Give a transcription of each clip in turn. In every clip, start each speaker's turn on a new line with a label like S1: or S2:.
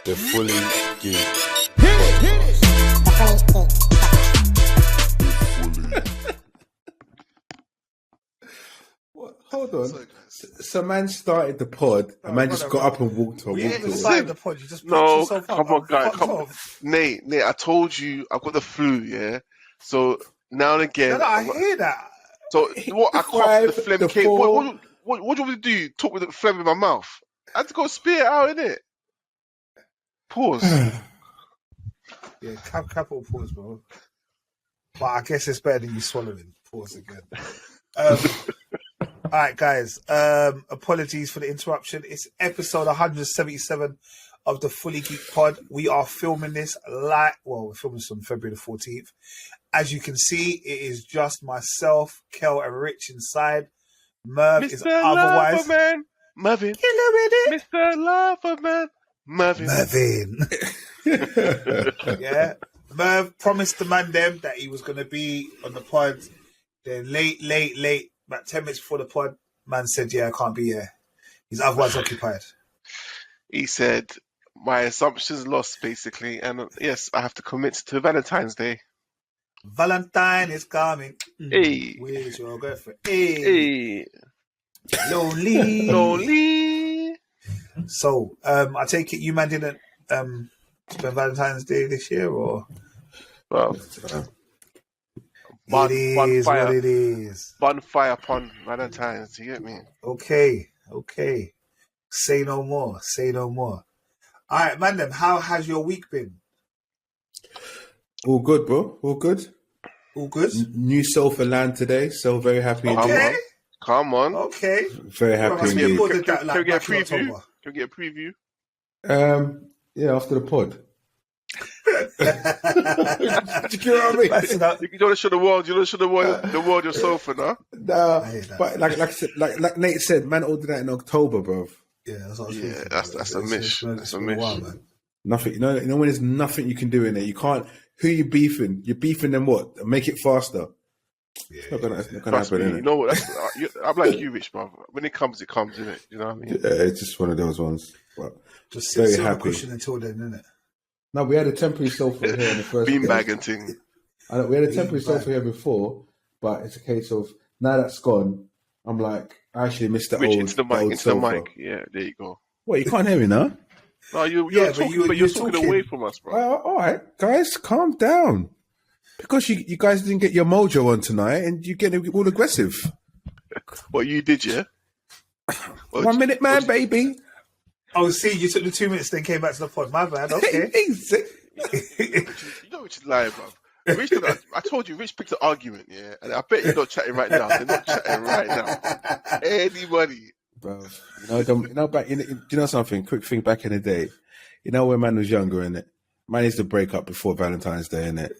S1: The Fully Geeked. What? Hold on. So man started the pod, and man just got up and walked on.
S2: We ain't started the pod. You just yourself
S3: come
S2: up.
S3: on, guys. Come on. Nate, I told you I've got the flu, yeah? So now and again.
S2: No, I hear that.
S3: So what? I coughed, the phlegm came. What do you want me to do? Talk with the phlegm in my mouth? I had to go spit it out, innit? Pause.
S2: Yeah, capital pause, bro. But I guess it's better than you swallowing. Pause again. All right, guys. Apologies for the interruption. It's episode 177 of the Fully Geek Pod. We are filming this live. Well, we're filming this on February the 14th. As you can see, it is just myself, Kel, and Rich inside. Merv
S3: Mr.
S2: is otherwise.
S3: Loverman. Mervin. Mr. Loverman. Mervin.
S2: Yeah. Merv promised the man them that he was going to be on the pod. Then late, about 10 minutes before the pod, man said, yeah, I can't be here. He's otherwise occupied.
S3: He said, my assumption's lost, basically. And yes, I have to commit to Valentine's Day.
S2: Valentine is coming.
S3: Hey.
S2: Where's your girlfriend? Hey. Lonely. So, I take it you man didn't spend Valentine's Day this year, or?
S3: Well,
S2: what it is.
S3: Bonfire upon Valentine's, you get me?
S2: Okay. Say no more. All right, man, then, how has your week been?
S1: All good, bro. All good. New sofa land today, so very happy.
S2: Okay.
S3: Come on.
S2: Okay.
S1: Very happy.
S3: Can we get a preview? Can we get a preview?
S1: Yeah, after the pod. Do you know what I mean?
S3: You don't show the world. You don't show the world your sofa, no?
S1: Nah, but like I said, like Nate said, man ordered that in October, bro.
S2: Yeah,
S3: that's a miss. That's a miss.
S2: Man.
S1: Nothing. You know when there's nothing you can do in it. You can't. Who you beefing? You're beefing them what? Make it faster.
S3: Yeah,
S1: it's not gonna happen.
S3: You know what? I'm like you, Rich, bro. When it comes, innit? You know what I mean?
S1: Yeah, it's just one of those ones. But
S2: just
S1: very
S2: sit on the
S1: happy.
S2: cushion until then, innit?
S1: No, we had a temporary sofa here in the first
S3: beanbag and thing.
S1: We had a temporary sofa here before, but it's a case of now that's gone. I'm like, I actually missed the
S3: Rich,
S1: old
S3: into the
S1: sofa.
S3: mic. Yeah, there you go.
S1: What, you can't hear me now?
S3: No, you're talking away from us, bro.
S1: Well, all right, guys, calm down. Because you guys didn't get your mojo on tonight, and you're getting all aggressive.
S3: What you did, yeah?
S1: 1 minute, man, baby.
S2: Oh, see, you took the 2 minutes, then came back to the pod. My bad. Okay.
S3: You know which is lying, bro. Rich, I told you, Rich picked the argument, yeah, and I bet you're not chatting right now. They're not chatting right now. Anybody,
S1: bro. You know something? Quick thing back in the day. You know when man was younger, innit? Man used to break up before Valentine's Day, innit?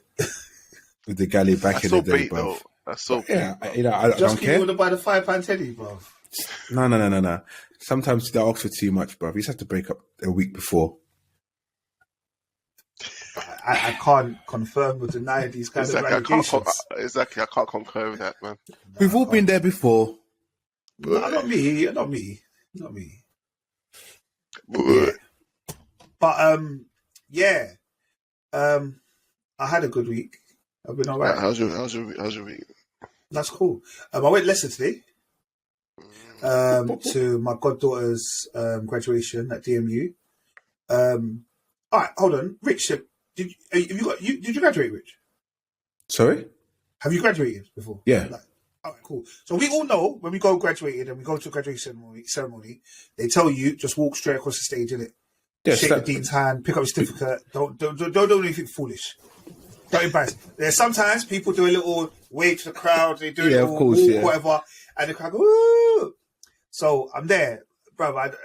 S1: With the galley back in the day, bro.
S3: That's so
S1: yeah.
S3: Bait,
S1: you know, I don't care.
S2: You want to buy the £5 teddy, bro?
S1: No. Sometimes they ask for too much, bro. You just have to break up a week before.
S2: I can't confirm or deny these kinds of allegations.
S3: I can't concur with that, man.
S1: We've all been there before.
S2: No, not me. Yeah. But yeah. I had a good week. I've been alright.
S3: How's your week?
S2: That's cool. I went Leicester today. To my goddaughter's graduation at DMU. All right, hold on, Rich. Did you graduate, Rich?
S1: Sorry?
S2: Have you graduated before?
S1: Yeah.
S2: All right, cool. So we all know when we go graduated and we go to a graduation ceremony, they tell you just walk straight across the stage, innit?
S1: Yeah,
S2: shake the dean's hand, pick up a certificate. Don't do anything foolish. Don't embarrass. There's sometimes people do a little wave to the crowd. They do a little walk, whatever, and the crowd go, "Ooh!" So I'm there, bro. It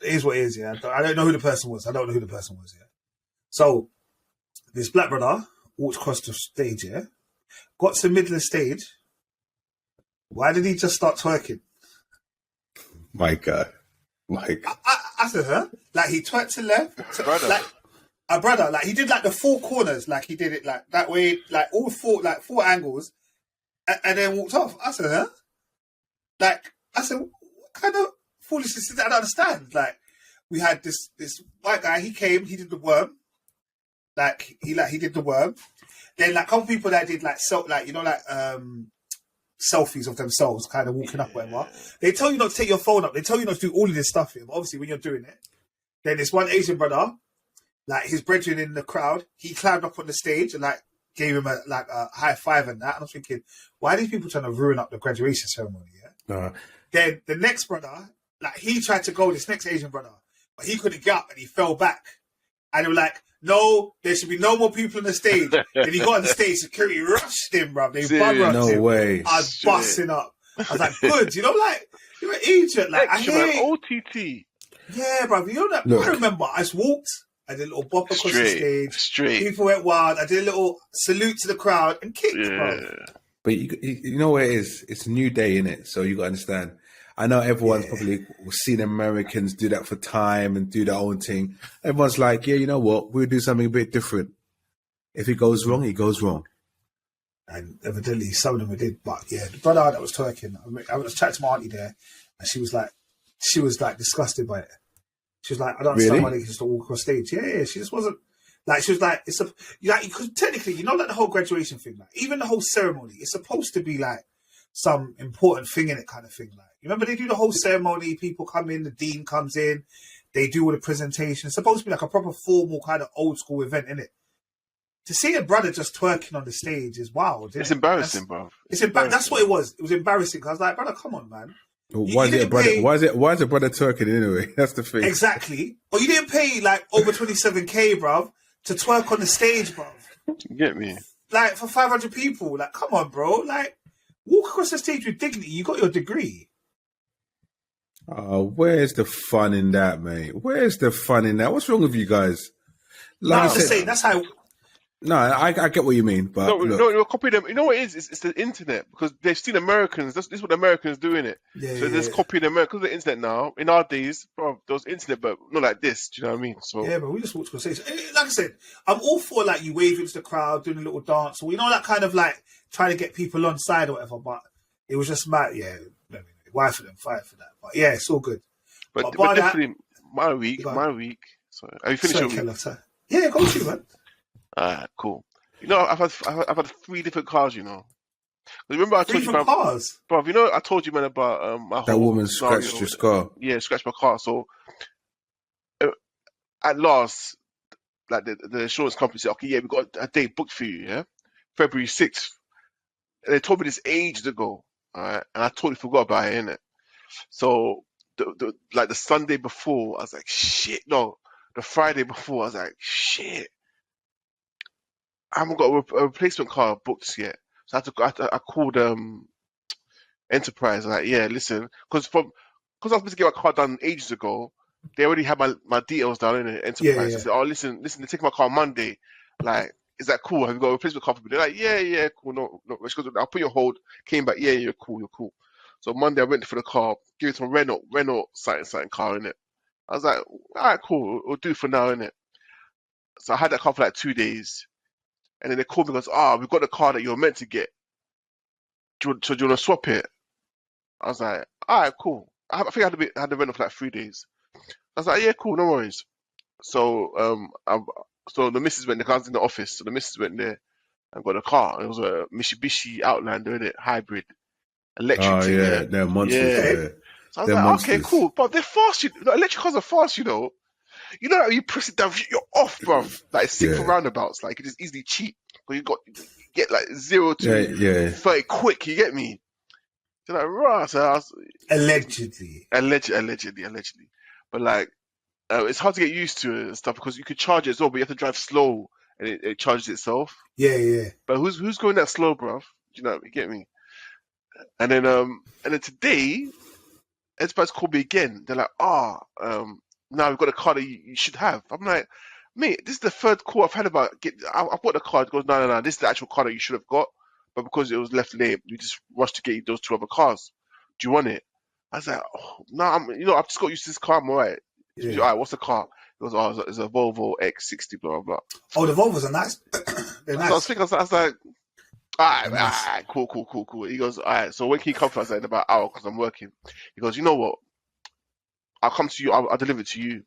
S2: is what it is. Yeah, I don't know who the person was. Yeah. So this black brother walked across the stage. Yeah, got to the middle of the stage. Why did he just start twerking?
S1: My God.
S2: I said, huh? Like he twerked to left, like he did like the four corners, like he did it like that way, like all four angles, and then walked off. I said, huh? Like I said, what kind of foolishness is that? I don't understand. Like we had this white guy. He came. He did the worm. He did the worm. Then like a couple people that did like selfies of themselves, kind of walking up, whatever. They tell you not to take your phone up. They tell you not to do all of this stuff here. But obviously, when you're doing it, then this one Asian brother, like his brethren in the crowd, he climbed up on the stage and like gave him a high five and that. And I was thinking, why are these people trying to ruin up the graduation ceremony? Yeah. Then the next brother, like he tried to go, this next Asian brother, but he couldn't get up and he fell back. And they were like, no, there should be no more people on the stage. Then he got on the stage, security rushed him, bro. They bum rushed him.
S1: No way.
S2: I was busting up. I was like, good, you're an agent. Like,
S3: extra,
S2: I hear
S3: OTT.
S2: Yeah, bro. I remember I just walked, I did a little bop across the stage.
S3: Straight.
S2: People went wild. I did a little salute to the crowd and kicked, bro.
S1: But you know what it is? It's a new day, innit? So you got to understand. I know everyone's probably seen Americans do that for time and do their own thing. Everyone's like, yeah, you know what? We'll do something a bit different. If it goes wrong, it goes wrong.
S2: And evidently some of them did. But yeah, the brother that was twerking, I was chatting to my auntie there, and she was like disgusted by it. She was like, I don't understand why they can just walk across stage. Yeah, she just wasn't. Like, she was like, because technically, like the whole graduation thing, like, even the whole ceremony, it's supposed to be like some important thing in it kind of thing. Like, you remember they do the whole ceremony, people come in, the dean comes in, they do all the presentations. It's supposed to be like a proper formal kind of old school event, innit? To see a brother just twerking on the stage is wild.
S3: It's embarrassing, bro.
S2: That's what it was. It was embarrassing. I was like, brother, come on, man.
S1: Why is it a brother twerking anyway? That's the thing.
S2: Exactly. But you didn't pay like over 27K, bruv, to twerk on the stage, bruv.
S3: You get me?
S2: Like for 500 people. Like, come on, bro. Like, walk across the stage with dignity. You got your degree.
S1: Where's the fun in that, mate? Where's the fun in that? What's wrong with you guys?
S2: Like I'm just saying, that's how.
S1: No, I get what you mean, but
S3: no, copy them. You know what it is? It's the internet, because they've seen Americans. This is what the Americans do in it. So they're just copying Americans. Because the internet now, in our days, bro, there was internet, but not like this. Do you know what I mean? So
S2: yeah, but we just walked across the stage. Like I said, I'm all for like you waving to the crowd, doing a little dance, or that kind of like trying to get people on side or whatever. But it was just mad. Yeah, why for them? Fight for that. But yeah, it's all good.
S3: But definitely my week. So are you finished your week?
S2: Yeah, go to man.
S3: Alright, cool. I've had 3 different cars. Remember I told you about
S2: cars,
S3: bro. I told you, man, about my
S1: that woman scratched your car.
S3: Yeah, scratched my car. So at last, like the insurance company said, okay, yeah, we got a date booked for you. Yeah, February 6th. And they told me this ages ago. Alright, and I totally forgot about it, innit? So the Sunday before, I was like, shit. No, the Friday before, I was like, shit. I haven't got a replacement car booked yet, so I called Enterprise. Like, yeah, listen, because I was supposed to get my car done ages ago. They already had my details down in the Enterprise. I said, oh, listen, they're taking my car Monday. Like, is that cool? Have you got a replacement car for me? They're like, yeah, cool. No. She goes, I'll put you on hold. Came back, yeah, you're cool. So Monday I went for the car, give it to a Renault something car in it. I was like, all right, cool, we'll do for now, innit? So I had that car for like 2 days. And then they called me and goes, we've got the car that you were meant to get. Do you want to swap it? I was like, all right, cool. I think I had the rental for like 3 days. I was like, yeah, cool, no worries. So so the missus went, the car's in the office, so the missus went there and got a car. It was a Mitsubishi Outlander, innit? Hybrid. Electric.
S1: Oh, yeah, they're monsters. Yeah.
S3: So I was like, monsters. Okay, cool. But they're fast. Electric cars are fast, like you press it down, you're off, bro. Like sick for roundabouts. Like you can just easily cheat. But you get like 0 to 30 quick. You get me? They're like, right. So
S2: allegedly.
S3: But like, it's hard to get used to it and stuff because you could charge it as well, but you have to drive slow and it charges itself.
S2: Yeah.
S3: But who's going that slow, bro? You get me? And then today, Enterprise called me again. They're like, now we've got a car that you should have. I'm like, mate, this is the 3rd call I've had about I bought the car. It goes, no, this is the actual car that you should have got. But because it was left late, we just rushed to get you those 2 other cars. Do you want it? I was like, no, I've just got used to this car. I'm all right. Yeah. All right, what's the car? He goes, it's a Volvo X60, blah, blah, blah.
S2: Oh, the Volvos are nice. They're nice.
S3: So I was thinking, I was like, all right, cool. He goes, all right, so when can you come for us? In about an hour because I'm working. He goes, you know what? I'll come to you. I'll deliver it to you.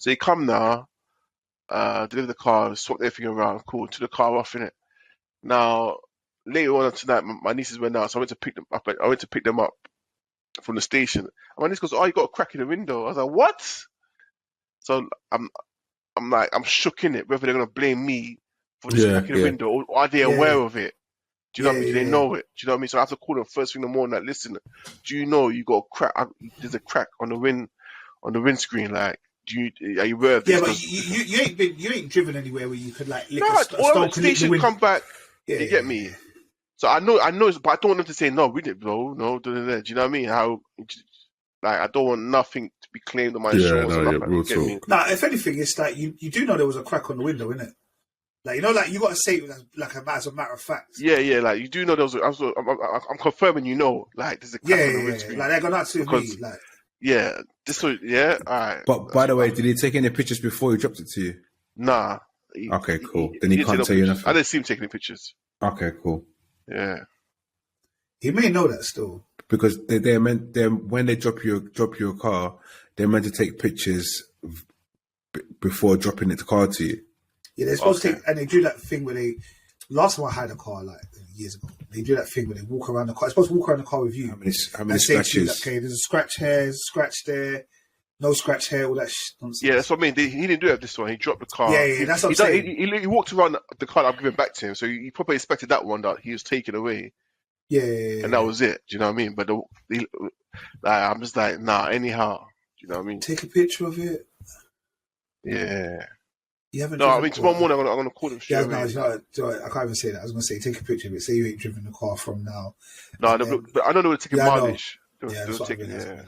S3: So he come now, deliver the car, swap everything around, cool, to the car off in it. Now later on tonight, my nieces went out, so I went to pick them up. I went to pick them up from the station. And my niece goes, "Oh, you got a crack in the window." I was like, "What?" So I'm shook in it, whether they're gonna blame me for this crack in the window or are they aware of it? Do you know what I mean? Do they know it? Do you know what I mean? So I have to call them first thing in the morning. Like, listen, do you know you got a crack? There's a crack on the windscreen. Like, are you aware of this?
S2: Yeah, but you ain't driven anywhere where you could like lick
S3: no,
S2: a stone
S3: station come back. You get me? So I know, but I don't want them to say no. We didn't, bro. No, do you know what I mean? Like, I don't want nothing to be claimed on my shoulders.
S1: Real talk.
S2: Nah, if anything, it's like you do know there was a crack on the window, innit? Like, you know, like you got to say it like as a matter of fact.
S3: Yeah, like you do know there was. I'm confirming, you know, like there's a crack on the windscreen.
S2: Like they're gonna to me, like.
S3: Yeah, all right.
S1: But by the way, did he take any pictures before he dropped it to you?
S3: Nah.
S1: Okay, cool. Then he can't tell you nothing.
S3: I didn't see him taking any pictures.
S1: Okay, cool.
S3: Yeah.
S2: He may know that still.
S1: Because they're meant, when they drop your car, they're meant to take pictures before dropping the car to you.
S2: Yeah, they're supposed to take, and they do that thing where last time I had a car, like years ago, they do that thing where they walk around the car. They're supposed to walk around the car with you.
S1: How many scratches?
S2: Okay, there's a scratch here, there's a scratch there, no scratch here, all that nonsense.
S3: Yeah, that's what I mean. He didn't do that this one. He dropped the car.
S2: Yeah, that's what I'm saying.
S3: He walked around the car that I've given back to him, so he probably expected that one that he was taken away.
S2: Yeah.
S3: And that was it. Do you know what I mean? But I'm just like, nah, anyhow. Do you know what I mean?
S2: Take a picture of it.
S3: Yeah.
S2: You haven't.
S3: No, I mean, tomorrow morning I'm gonna call him straight away.
S2: I can't even say that. I was gonna say take a picture of it. Say you ain't driven the car from now.
S3: No, but I know they were taking mileage. They were taking, yeah,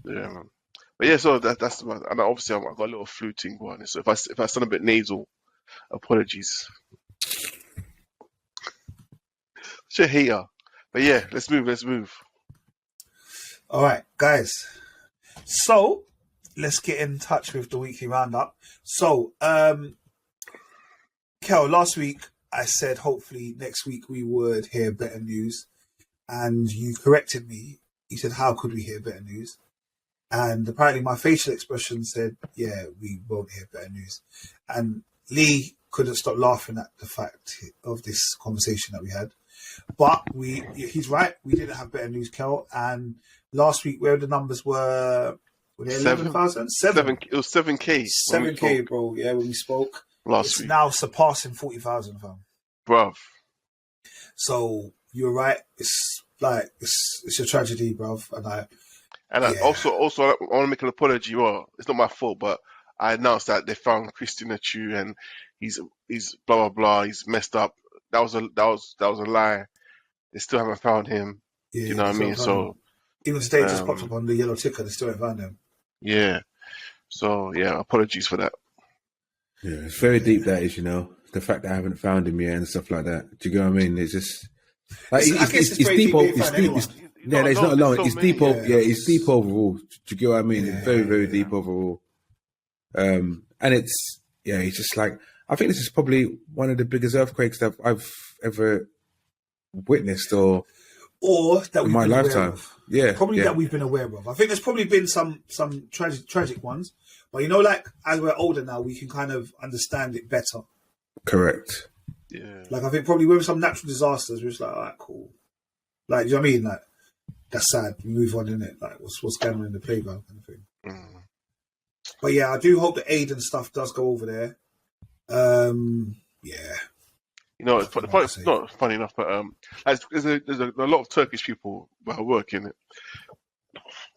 S3: man. But yeah, so that's and obviously I've got a little fluting going on it. So if I sound a bit nasal, apologies. Shit hater. But yeah, let's move.
S2: All right, guys. So let's get in touch with the weekly roundup. So, Kel, last week I said hopefully next week we would hear better news, and you corrected me. You said, how could we hear better news? And apparently my facial expression said, yeah, we won't hear better news. And Lee couldn't stop laughing at the fact of this conversation that we had. But he's right. We didn't have better news, Kel. And last week, where the numbers were they 11,000? 7.
S3: It was 7K.
S2: 7K, bro. Yeah, when we spoke.
S3: Last week.
S2: It's now surpassing 40,000, fam.
S3: Bruv.
S2: So you're right. It's like it's a tragedy, bruv. And
S3: I also I want to make an apology. Well, it's not my fault, but I announced that they found Christian Achu and he's blah blah blah. He's messed up. That was a lie. They still haven't found him. Yeah, you know what I mean? So
S2: even today, just popped up on the yellow ticker. They still haven't found him.
S3: Yeah. So yeah, apologies for that.
S1: Yeah, it's very deep. That is, the fact that I haven't found him yet and stuff like that. Do you get what I mean? It's just like it's deep. Yeah, it's not alone. It's deep. It's deep overall. Do you get what I mean? It's very, very deep overall. And it's just like, I think this is probably one of the biggest earthquakes that I've ever witnessed, or
S2: that
S1: in my lifetime. Yeah,
S2: probably that we've been aware of. I think there's probably been some tragic ones, but like as we're older now, we can kind of understand it better.
S1: Correct.
S3: Yeah.
S2: Like I think probably with some natural disasters, we're just like, all right, cool. Like, do you know what I mean? Like, that's sad. We move on, innit? Like, what's going on in the playground kind of thing. Mm. But yeah, I do hope the aid and stuff does go over there. Yeah.
S3: It's not funny enough, but there's a lot of Turkish people that work in it.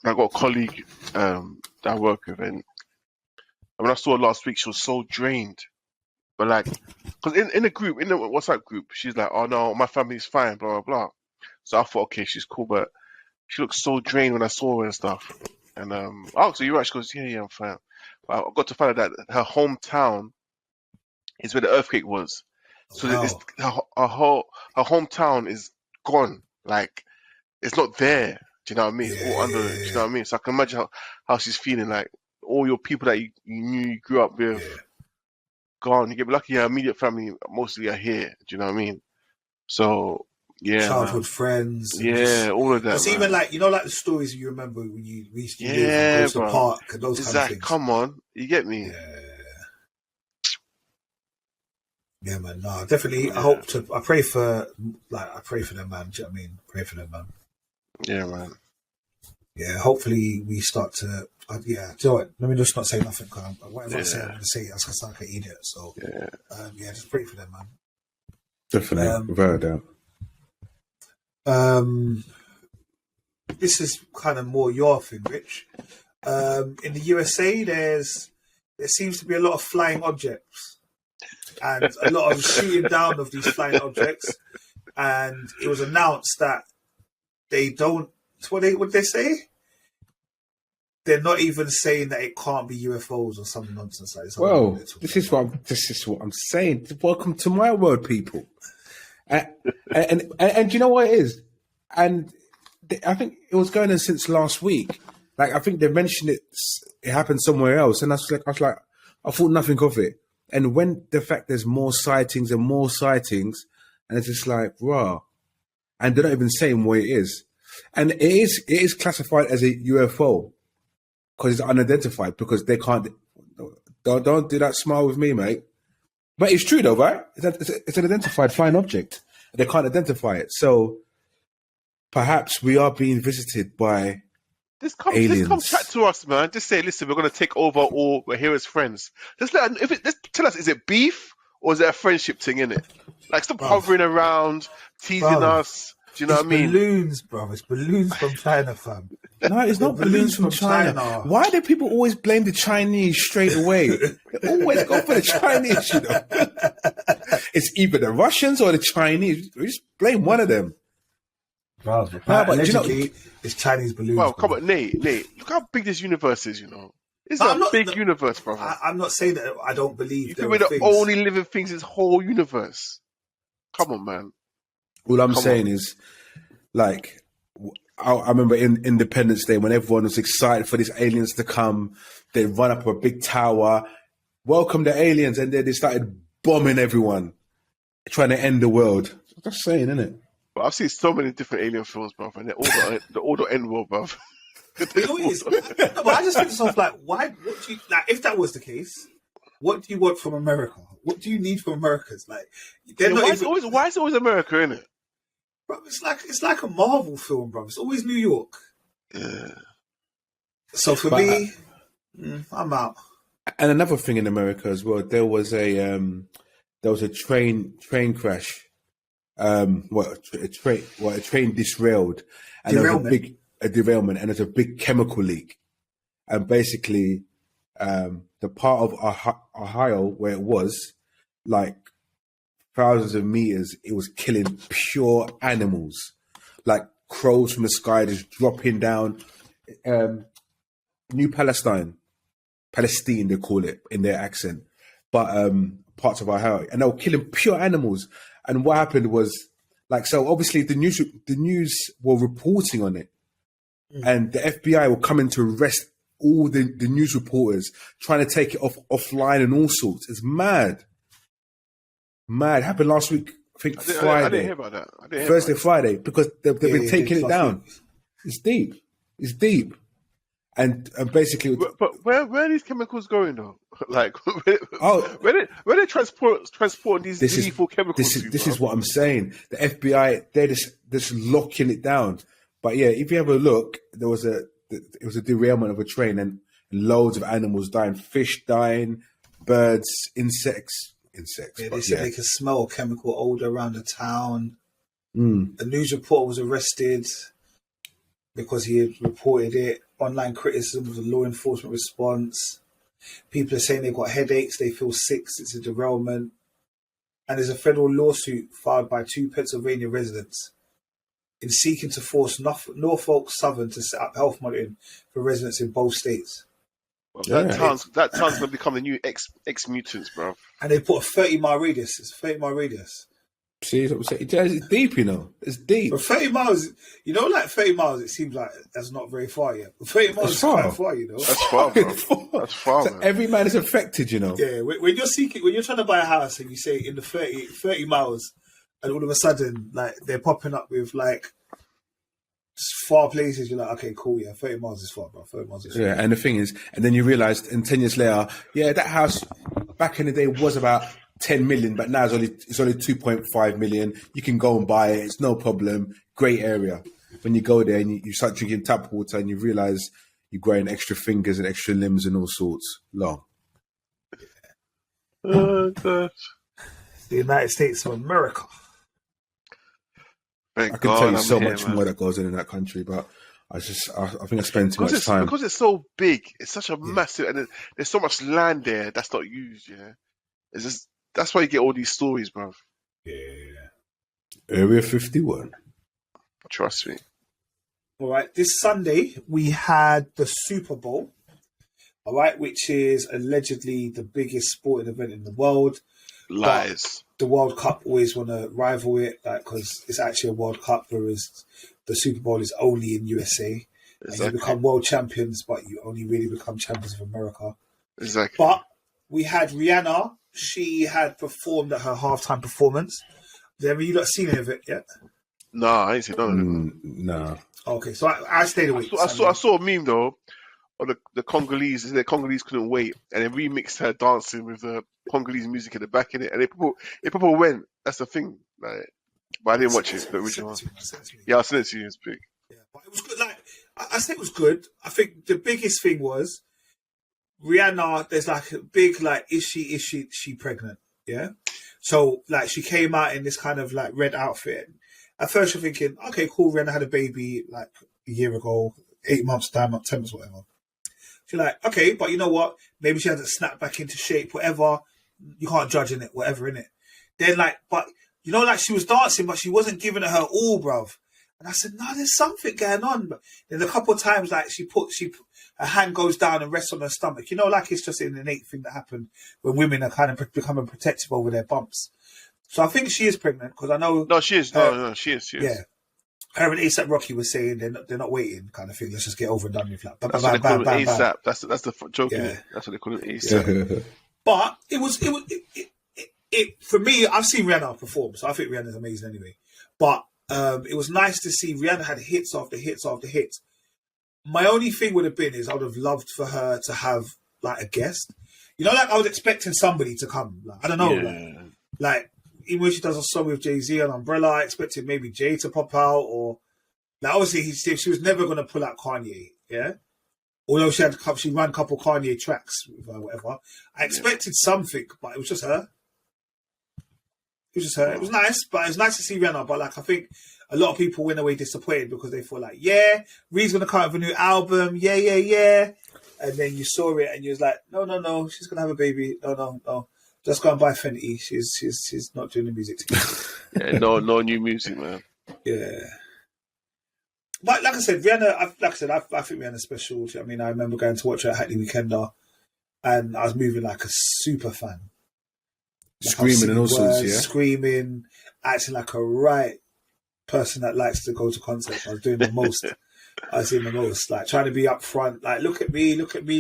S3: I got a colleague that I work with, and when I saw her last week, she was so drained. But like, because in the group, in the WhatsApp group, she's like, "Oh no, my family's fine," blah blah blah. So I thought, okay, she's cool, but she looked so drained when I saw her and stuff. And so you're right? She goes, yeah, I'm fine. But I got to find out that her hometown is where the earthquake was. So her hometown is gone. Like, it's not there. Do you know what I mean? It's all under. Do you know what I mean? So I can imagine how she's feeling. Like, all your people that you knew, you grew up with, gone. You get lucky your immediate family mostly are here. Do you know what I mean? So
S2: childhood friends.
S3: All of that.
S2: It's even like like the stories you remember when we used to live and go to the park and those kind of things.
S3: Come on, you get me?
S2: Yeah, man. No, definitely. I pray for them, man. Do you know what I mean? Pray for them, man.
S3: Yeah, man.
S2: Yeah, hopefully we start to. Do you know what? Let me just not say nothing. Cause whatever I say, I'm going to say it. I was going to sound like an idiot. So, just pray for them, man.
S1: Definitely, without a doubt.
S2: This is kind of more your thing, Rich. In the USA, there seems to be a lot of flying objects and a lot of shooting down of these flying objects. And it was announced that they don't. What they say? They're not even saying that it can't be UFOs or some nonsense like this.
S1: Well, this is what I'm saying. Welcome to my world, people. And you know what it is? And I think it was going on since last week. Like, I think they mentioned it happened somewhere else, and I thought nothing of it. And when the fact there's more sightings, and it's just like, raw, and they're not even saying what it is. And it is classified as a UFO because it's unidentified, because they can't. Don't do that smile with me, mate. But it's true though, right? It's an identified flying object. They can't identify it, so perhaps we are being visited by aliens.
S3: Just come chat to us, man. Just say, listen, we're going to take over all. We're here as friends. Let's tell us, is it beef or is it a friendship thing, innit? Like, stop hovering around, teasing us. Do you know what I mean?
S2: Balloons, bro. It's balloons from China, fam.
S1: No, it's not balloons from China. Why do people always blame the Chinese straight away? They always go for the Chinese, you know. It's either the Russians or the Chinese. We just blame one of them.
S2: Bro, but allegedly, it's Chinese balloons.
S3: Well, come on, Nate. Look how big this universe is, you know. It's a big universe, brother.
S2: I'm not saying that I don't believe there
S3: we're the only living things in this whole universe. Come on, man.
S1: All I'm saying is, like, I remember in Independence Day when everyone was excited for these aliens to come. They run up a big tower, welcome the aliens, and then they started bombing everyone, trying to end the world. I'm just saying, innit?
S3: But I've seen so many different alien films, bro, and they're all the end world, bro.
S2: It always, but I just think to myself, like, why? What do you, like, if that was the case, what do you want from America? What do you need from Americans? Like,
S3: why is it always America, innit?
S2: Bro, it's like a Marvel film, bro. It's always New York.
S3: Yeah.
S2: So for me, I'm out.
S1: And another thing in America as well, there was a train crash. A train derailed, and there was a derailment, and there's a big chemical leak, and basically, the part of Ohio where it was, like, thousands of meters, it was killing pure animals, like crows from the sky just dropping down. New Palestine they call it in their accent, but parts of Ohio, and they were killing pure animals. And what happened was, like, so obviously the news were reporting on it, and the FBI were coming to arrest all the news reporters, trying to take it offline and all sorts. It's mad. It happened last week, I think Friday.
S3: I didn't hear about that.
S1: Thursday, Friday, because they've been taking it down. It's deep. And basically...
S3: But where are these chemicals going, though? Like, where they transport these lethal chemicals?
S1: This is what I'm saying. The FBI, they're just locking it down. But yeah, if you have a look, it was a derailment of a train, and loads of animals dying, fish dying, birds, insects.
S2: Yeah, they said they could smell a chemical odor around the town. A news reporter was arrested because he had reported it. Online criticism of the law enforcement response. People are saying they've got headaches, they feel sick, it's a derailment. And there's a federal lawsuit filed by 2 Pennsylvania residents in seeking to force Norfolk Southern to set up health monitoring for residents in both states.
S3: Well, that town's going to become the new ex-mutants, bro.
S2: And they put a 30-mile radius. It's a 30-mile radius.
S1: See, it's deep, you know. It's deep.
S2: But 30 miles, you know, like 30 miles, it seems like that's not very far yet. But 30 miles is quite far, you know.
S3: That's far, bro. That's far,
S1: so
S3: man.
S1: Every man is affected, you know.
S2: Yeah, when you're trying to buy a house and you say in the 30 miles, and all of a sudden, like they're popping up with like far places. You're like, okay, cool, yeah, 30 miles is far, bro. 30 miles is far.
S1: Yeah, and the thing is, and then you realised, and 10 years later, yeah, that house back in the day was about 10 million, but now it's only 2.5 million. You can go and buy it; it's no problem. Great area. When you go there and you start drinking tap water, and you realise you're growing extra fingers and extra limbs and all sorts. Long.
S3: Oh gosh.
S2: The United States of America.
S1: I can tell you so much more that goes on in that country, but I think I spend too much time.
S3: Because it's so big, it's such a massive, and there's so much land there that's not used, yeah. It's just, that's why you get all these stories, bro.
S2: Yeah.
S1: Area 51.
S3: Trust me.
S2: All right, this Sunday we had the Super Bowl, all right, which is allegedly the biggest sporting event in the world.
S3: Lies.
S2: The World Cup always want to rival it, like, because it's actually a World Cup, whereas the Super Bowl is only in USA. Exactly. And you become world champions, but you only really become champions of America.
S3: Exactly.
S2: But we had Rihanna. She had performed at her halftime performance. Have you not seen any of it yet?
S3: No, I ain't seen none of it.
S2: No. Okay, so I stayed away.
S3: I saw a meme though of the Congolese. The Congolese couldn't wait, and they remixed her dancing with the Congolese music in the back in it, and people went. That's the thing. Like, but I didn't watch it. The original. Yeah, I'll send it to you. It's big.
S2: Yeah, but it was good. Like I said, it was good. I think the biggest thing was Rihanna. There's like a big like, is she pregnant? Yeah. So like she came out in this kind of like red outfit. At first you're thinking, okay, cool, Rihanna had a baby like a year ago, 8 months, 9 months, 10 months, whatever. She's like, okay, but you know what? Maybe she hasn't snapped back into shape, whatever. You can't judge in it, whatever, in it. Then like, but you know, like she was dancing, but she wasn't giving it her all, bruv. And I said, no, there's something going on. But then a couple of times, like her hand goes down and rests on her stomach. You know, like it's just an innate thing that happened when women are kind of becoming protective over their bumps. So I think she is pregnant because I know.
S3: No, she is. No, she is.
S2: Yeah. Her and A$AP Rocky was saying they're not waiting, kind of thing. Let's just get over and done with. Like,
S3: that's what they call him A$AP. That's the joke. Yeah. That's what they call him A$AP.
S2: But it for me. I've seen Rihanna perform, so I think Rihanna's amazing anyway. But it was nice to see Rihanna had hits after hits after hits. My only thing would have been is I would have loved for her to have like a guest. You know, like I was expecting somebody to come. Like, I don't know, like even when she does a song with Jay-Z and Umbrella, I expected maybe Jay to pop out, or like obviously she was never going to pull out Kanye, yeah. Although she ran a couple Kanye tracks with her, whatever. I expected something, but it was just her. It was just her. It was nice, but it was nice to see Rihanna. But like I think a lot of people went away disappointed because they thought like, yeah, Rhee's going to come out with a new album, yeah. And then you saw it and you was like, no, she's going to have a baby. No. Just go and buy Fenty. She's not doing the music together.
S3: No new music, man.
S2: Yeah. But like I said, Rihanna, I think Rihanna's special. I mean, I remember going to watch her at Hackney Weekender and I was moving like a super fan. Like
S1: screaming and all sorts, yeah?
S2: Screaming, acting like a right person that likes to go to concerts. I was doing the most. Like trying to be up front, like look at me,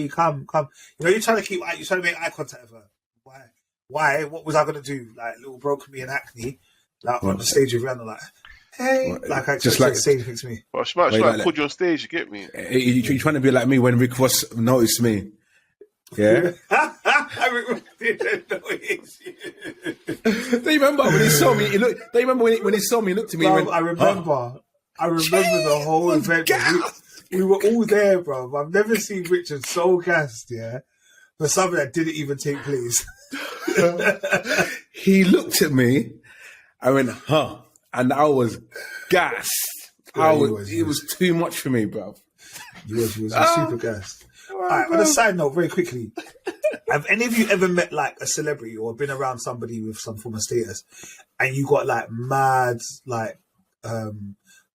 S2: come. You know, you're trying to make eye contact with her. Why? What was I going to do? Like, little broke me in Hackney, like on the stage with Rihanna, like, hey, like I just like say anything to me.
S3: Well, she might put you on stage. You get me?
S1: You're trying to be like me when Rick Ross noticed me. Yeah.
S2: I didn't notice you.
S1: Do you remember when he saw me? Do you remember when he saw me? He looked at me.
S2: Bro, I remember. I remember the whole event. We were all there, bro. I've never seen Richard so gassed, yeah, for something that didn't even take place.
S1: He looked at me. I went, huh? And I was gassed.
S2: Yeah,
S1: it was too much for me, bro.
S2: He was super gassed. All right, on a side note, very quickly, have any of you ever met like a celebrity or been around somebody with some form of status and you got like mad, like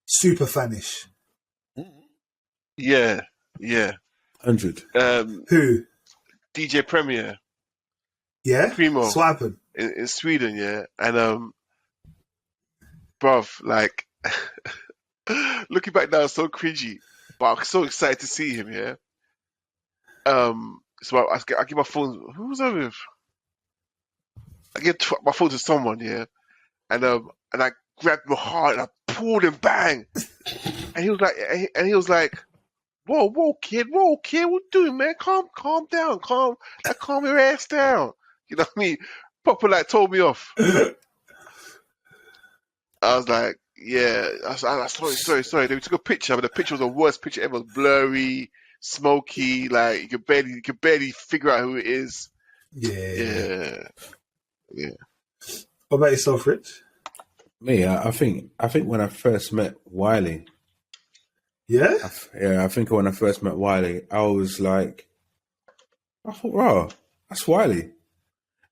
S2: super fanish?
S3: Yeah.
S1: 100.
S2: Who?
S3: DJ Premier.
S2: Yeah?
S3: Primo.
S2: So what happened?
S3: In Sweden, yeah. And bruv, like looking back now, it's so cringy. But I'm so excited to see him, yeah. So I give my phone. Who was I with? I give my phone to someone, yeah. and I grabbed him hard and I pulled him, bang, and he was like, whoa, kid, what you doing, man? Calm down, calm your ass down. You know what I mean? Proper like told me off. I was like, yeah, sorry. Then we took a picture, but the picture was the worst picture ever. It was blurry, smoky, like you could barely figure out who it is. Yeah.
S2: What about yourself, Rich?
S1: Me, I think when I first met Wiley.
S2: Yeah?
S1: I think when I first met Wiley, I was like, I thought, wow, that's Wiley.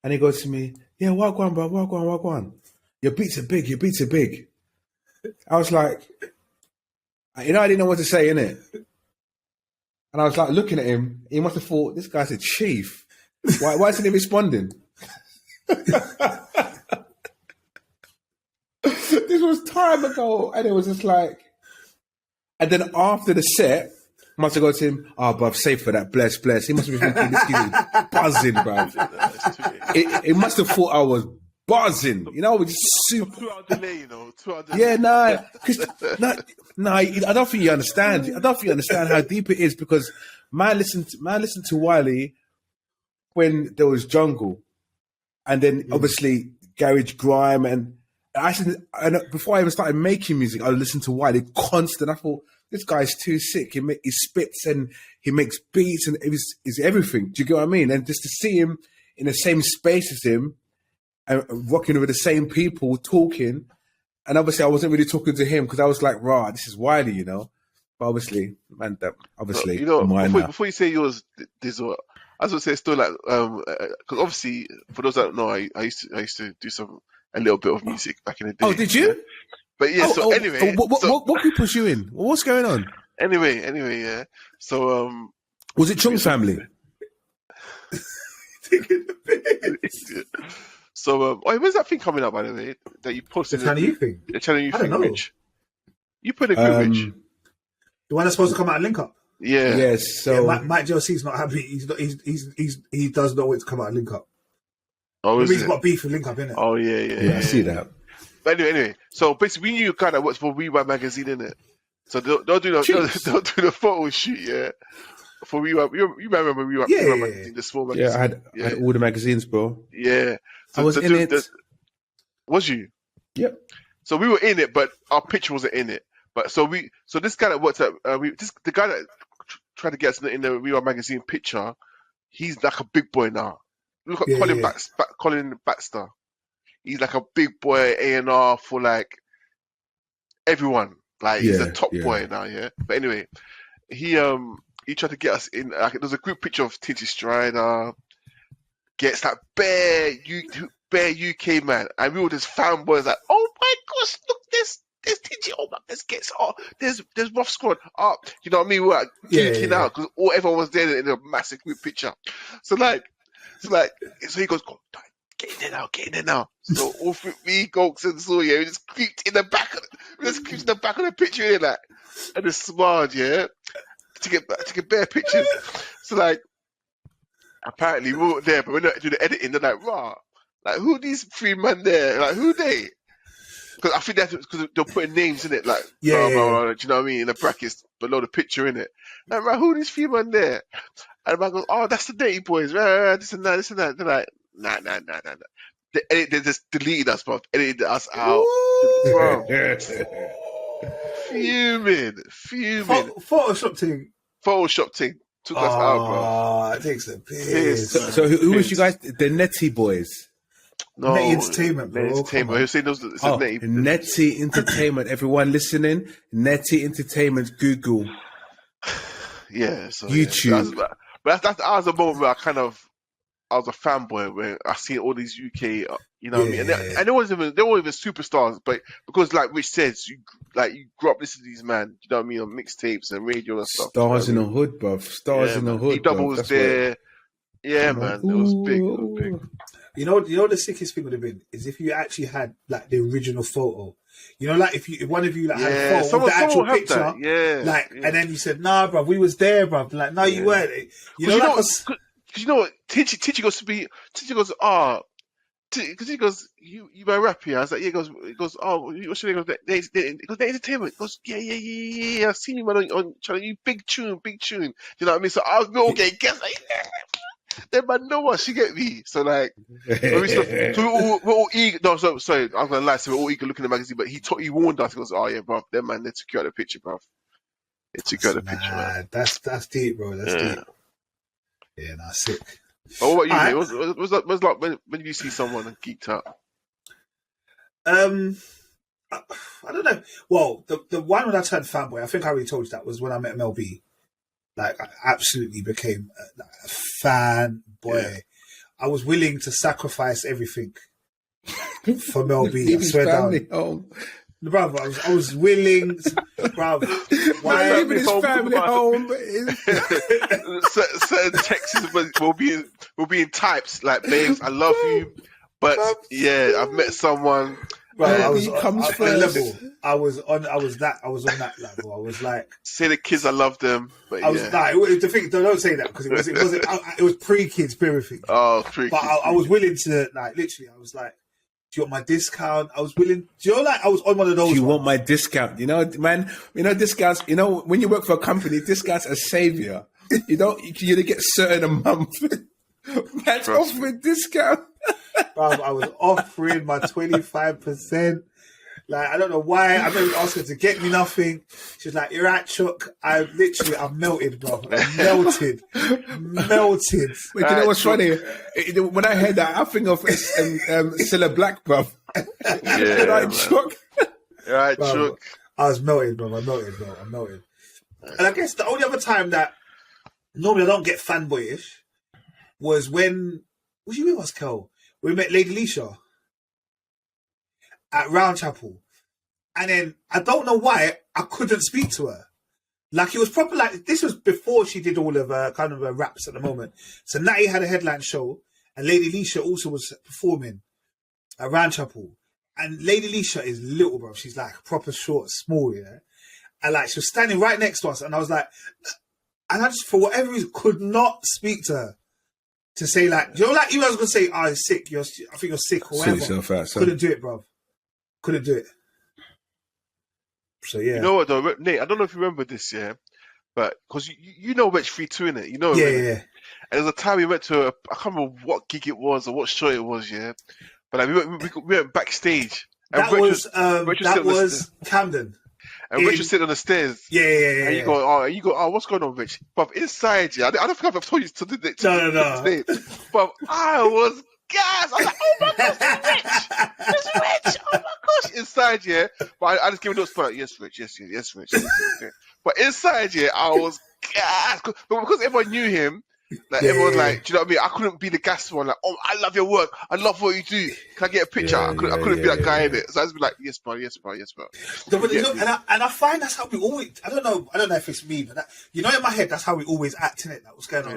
S1: And he goes to me, yeah, walk on, bro, walk on. Your beats are big. I was like, I didn't know what to say, innit? And I was like looking at him, he must have thought, this guy's a chief. Why isn't he responding? This was time ago, and it was just like, and then after the set, I must have gone to him, bruv, safe for that, bless. He must have been thinking, this kid is buzzing, bruv. It must have thought I was buzzing, just super.
S3: 2 hour delay, 2 hour delay.
S1: Yeah, I don't think you understand. I don't think you understand how deep it is, because man listened to Wiley when there was jungle, and then obviously garage grime, and before I even started making music, I listened to Wiley constant. I thought, this guy's too sick. He spits and he makes beats, and it's everything. Do you get what I mean? And just to see him in the same space as him and rocking with the same people, talking, and obviously I wasn't really talking to him because I was like, "Rah, this is Wiley," But obviously, man,
S3: before you say yours, this I was gonna say still like because obviously for those that don't know, I used to do a little bit of music back in the day.
S1: Oh, did you?
S3: Yeah? But yeah, anyway,
S1: what group was you in? What's going on?
S3: Anyway, yeah. So
S1: was it Chung Family?
S3: So where's that thing coming up, by the way, that you posted?
S2: The Channel U thing.
S3: The Channel U thing, Rich. You put a good Rich.
S2: The one that's supposed to come out and link up.
S3: Yeah.
S1: Yes. So
S2: Mike JLC's not happy. He does not want to come out and link up.
S3: Oh,
S2: he's got beef with link up, innit?
S3: Oh yeah.
S1: I see that.
S3: But anyway, so basically, we knew a guy that works for Rewind magazine, innit? So they'll do the photo shoot, yeah. For Rewind, you remember Rewind magazine, the small magazine?
S1: Yeah, I had all the magazines, bro.
S3: Yeah,
S1: so I was in it.
S3: Was you?
S1: Yep.
S3: So we were in it, but our picture wasn't in it. But so this guy that worked at the guy that tried to get us in the Rewind magazine picture, he's like a big boy now. Look at Colin Baxter. He's like a big boy A&R for like everyone. Like he's a top boy now, yeah. But anyway, he tried to get us in. Like, there's a group picture of Tinty Strider. Gets that bare UK man, and we were just fanboys. Like, oh my gosh, look there's Tinty. Oh my, there's Rough Squad. You know what I mean? We're like geeking out because everyone was there in a massive group picture. So he goes, get in there now. So all me, Gox, and Sawyer, we just creeped in the back of the picture, in like, and the smart, yeah, to get bare pictures. So like, apparently we weren't there, but we're not doing the editing. They're like, rah, like who these 3 men there? Like who they? Because I think that's because they're putting names in it, like blah, blah, blah, do you know what I mean? In the brackets below the picture, in it. Like, right, who these 3 men there? And the man goes, oh, that's the Dirty Boys. This and that. They're like, nah. They just deleted us, bro. Edited us out. Fuming.
S2: Photoshop
S3: thing took us out, bro.
S2: Oh, it takes a piss.
S1: So who was you guys? The Netty Boys.
S2: No, Netty Entertainment, bro.
S3: Entertainment. Who's saying those?
S1: Netty Entertainment. Everyone listening, Netty Entertainment. Google.
S3: Yeah. So
S1: YouTube.
S3: Yeah, but that was a moment where I was a fanboy when I seen all these UK, you know what I mean? And they weren't even superstars, but because like Rich says, you grew up listening to these man, you know what I mean, on mixtapes and radio and stuff.
S1: Stars in the hood, bruv. Stars in the hood.
S3: E-Double was there. Yeah, man. It was big.
S2: You know the sickest thing would have been is if you actually had like the original photo. You know, like if one of you like had a photo of the actual picture, and then you said, "Nah, bruv, we was there, bruv." Like, no, you weren't. You know what? Tinty goes,
S3: because he goes, you my rap here. I was like, yeah. He goes, oh, what's your name? He goes, the entertainment. He goes, yeah. I've seen you, man, on channel. You big tune. Do you know what I mean? So I was okay. Guess like, yeah. Then man, know what she get me. So like, we're all eager. No, sorry, I was gonna lie. So we're all eager looking at the magazine, but he warned us. He goes, oh yeah, bro, them man, they took you out of the picture, bro. They took you out of the picture, man.
S2: That's deep, bro. That's deep. Yeah, that's sick.
S3: But what about you, mate? What's like when you see someone geeked out?
S2: I don't know. Well, the one when I turned fanboy, I think I already told you that was when I met Mel B. Like, I absolutely became a fanboy. Yeah. I was willing to sacrifice everything for Mel B. I swear down. Bruv, I was willing to, bruv. Why
S1: leaving his family home?
S3: Certain texts will be in types like, babes, I love you, but yeah, I've met someone.
S2: Bro, I was on that level. I was like,
S3: say the kids, I love them, but
S2: I was the thing. Don't say that because it was pre-kids, everything.
S3: Oh, pre-kids.
S2: But I was willing to, like, literally, I was like, do you want my discount? I was willing. Do you know, like, I was on one of those.
S1: Do you want my discount? You know, man. You know, discounts. You know, when you work for a company, discounts are savior. You only get certain a month. Man's offering discount.
S2: Bro, I was offering my 25%. Like, I don't know why. I didn't ask her to get me nothing. She's like, "You're right, Chuck." I'm melted, bro. I'm melted.
S1: Wait, you know what's funny? When I heard that, I think of Cilla Black, bro.
S3: Yeah,
S1: right, Chuck.
S3: Right, Chuck.
S2: I was melted, bro. I'm melted. And I guess the only other time that normally I don't get fanboyish was when, was you with us, Kel? We met Lady Leisha at Roundchapel. And then I don't know why I couldn't speak to her. Like, it was proper, like, this was before she did all of her kind of her raps at the moment. So Natty had a headline show and Lady Leisha also was performing at Roundchapel. And Lady Leisha is little, bro. She's like proper short, small, yeah. And like, she was standing right next to us and I was like, and I just, for whatever reason, could not speak to her. To say, like, you know, like, you guys gonna say, "Oh, you're sick. I think you're sick or whatever." Couldn't do it, bro. Couldn't do it. So yeah.
S3: You know what though, Nate? I don't know if you remember this, yeah, but because you know Wretch 3-2 in it, you know.
S2: Yeah,
S3: really?
S2: yeah.
S3: And there's a time we went to I can't remember what gig it was or what show it was, yeah. But like we went backstage. And
S2: that was Camden.
S3: And Rich was sitting on the stairs.
S2: Yeah.
S3: And you go, oh, what's going on, Rich? But inside, yeah, I don't think I've told you to the
S2: No.
S3: But I was gassed. I was like, oh my gosh, it's Rich. Oh my gosh. Inside, yeah. But I just gave a little spot. Yes, Rich. Yes, Rich. Yeah. But inside, yeah, I was gassed. But because everyone knew him, like everyone's like, do you know what I mean? I couldn't be the gas one. Like, oh, I love your work. I love what you do. Can I get a picture? I couldn't be that guy in it. So I just be like, yes, bro.
S2: And I find that's how we always. I don't know if it's me, but in my head, that's how we always act in it. Like, what's going on?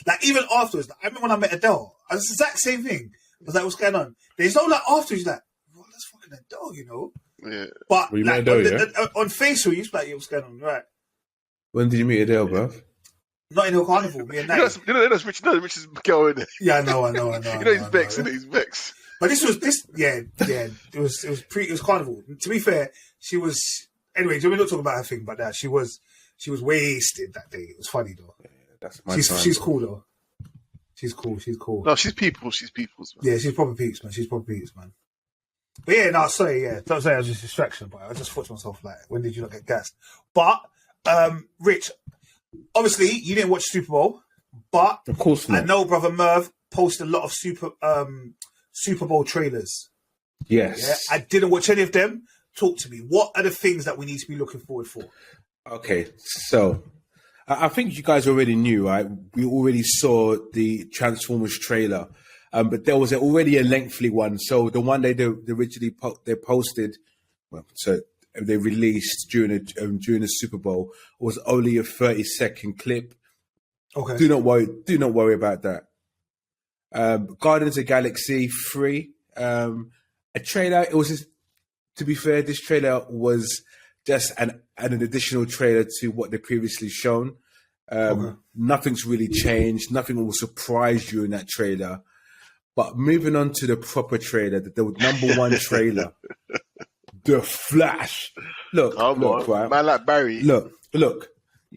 S2: Like, even afterwards, like, I remember when I met Adele, I was the exact same thing. I was like, what's going on? There's no like afterwards, like, well, that's fucking Adele, you know.
S3: Yeah.
S2: But
S1: well,
S2: like,
S1: Adele,
S2: on Facebook, you used to be like, what's going on, right?
S1: When did you meet Adele, bro?
S2: Not in Hill Carnival, me and Nate.
S3: You know that's Rich. Rich is girl in it.
S2: Yeah, I know.
S3: You know he's vexed, isn't it? He's vexed.
S2: But it was Carnival. To be fair, she was. Anyway, we're not talking about her thing, but she was wasted that day. It was funny though. Yeah,
S1: that's my
S2: she's cool though. She's cool.
S3: No, she's people. Man.
S2: Yeah, she's proper peeps, man. But yeah, no, sorry, yeah. Don't say I was just a distraction, but I just thought to myself, like, when did you not get gassed? But Rich. Obviously, you didn't watch Super Bowl, but
S1: of course not.
S2: I know Brother Merv posted a lot of Super Bowl trailers.
S1: Yes.
S2: Yeah? I didn't watch any of them. Talk to me. What are the things that we need to be looking forward for?
S1: Okay, so I think you guys already knew, right? We already saw the Transformers trailer, but there was already a lengthy one. So the one they originally posted, well, so they released during the Super Bowl was only a 30-second clip.
S2: Okay.
S1: Do not worry about that. Guardians of the Galaxy 3, a trailer. It was just, to be fair, this trailer was just an additional trailer to what they previously shown. Nothing's really changed. Nothing will surprise you in that trailer. But moving on to the proper trailer, the number one trailer, The Flash. Look, right?
S3: Man like Barry.
S1: Look.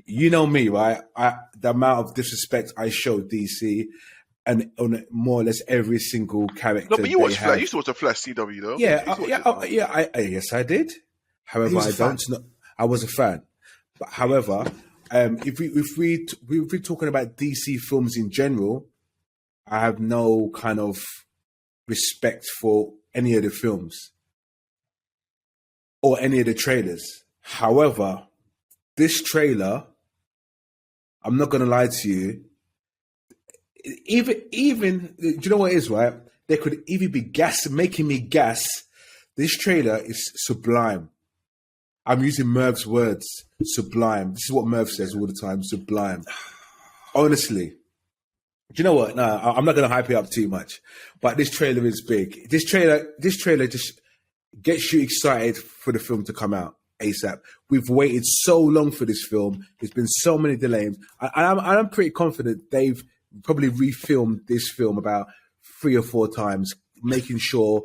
S1: You know me, right? The amount of disrespect I show DC, and on more or less every single character.
S3: No, but you watched Flash. You used to watch the Flash CW, though.
S1: Yeah. Yes, I did. However, I don't know. I was a fan, but however, if we're talking about DC films in general, I have no kind of respect for any of the films or any of the trailers. However, this trailer, I'm not going to lie to you, even, do you know what it is, right? They could even be making me gas. This trailer is sublime. I'm using Merv's words, sublime. This is what Merv says all the time, sublime. Honestly. Do you know what? No, I'm not going to hype it up too much, but this trailer is big. This trailer just gets you excited for the film to come out ASAP. We've waited so long for this film. There's been so many delays. I'm pretty confident they've probably refilmed this film about 3 or 4 times, making sure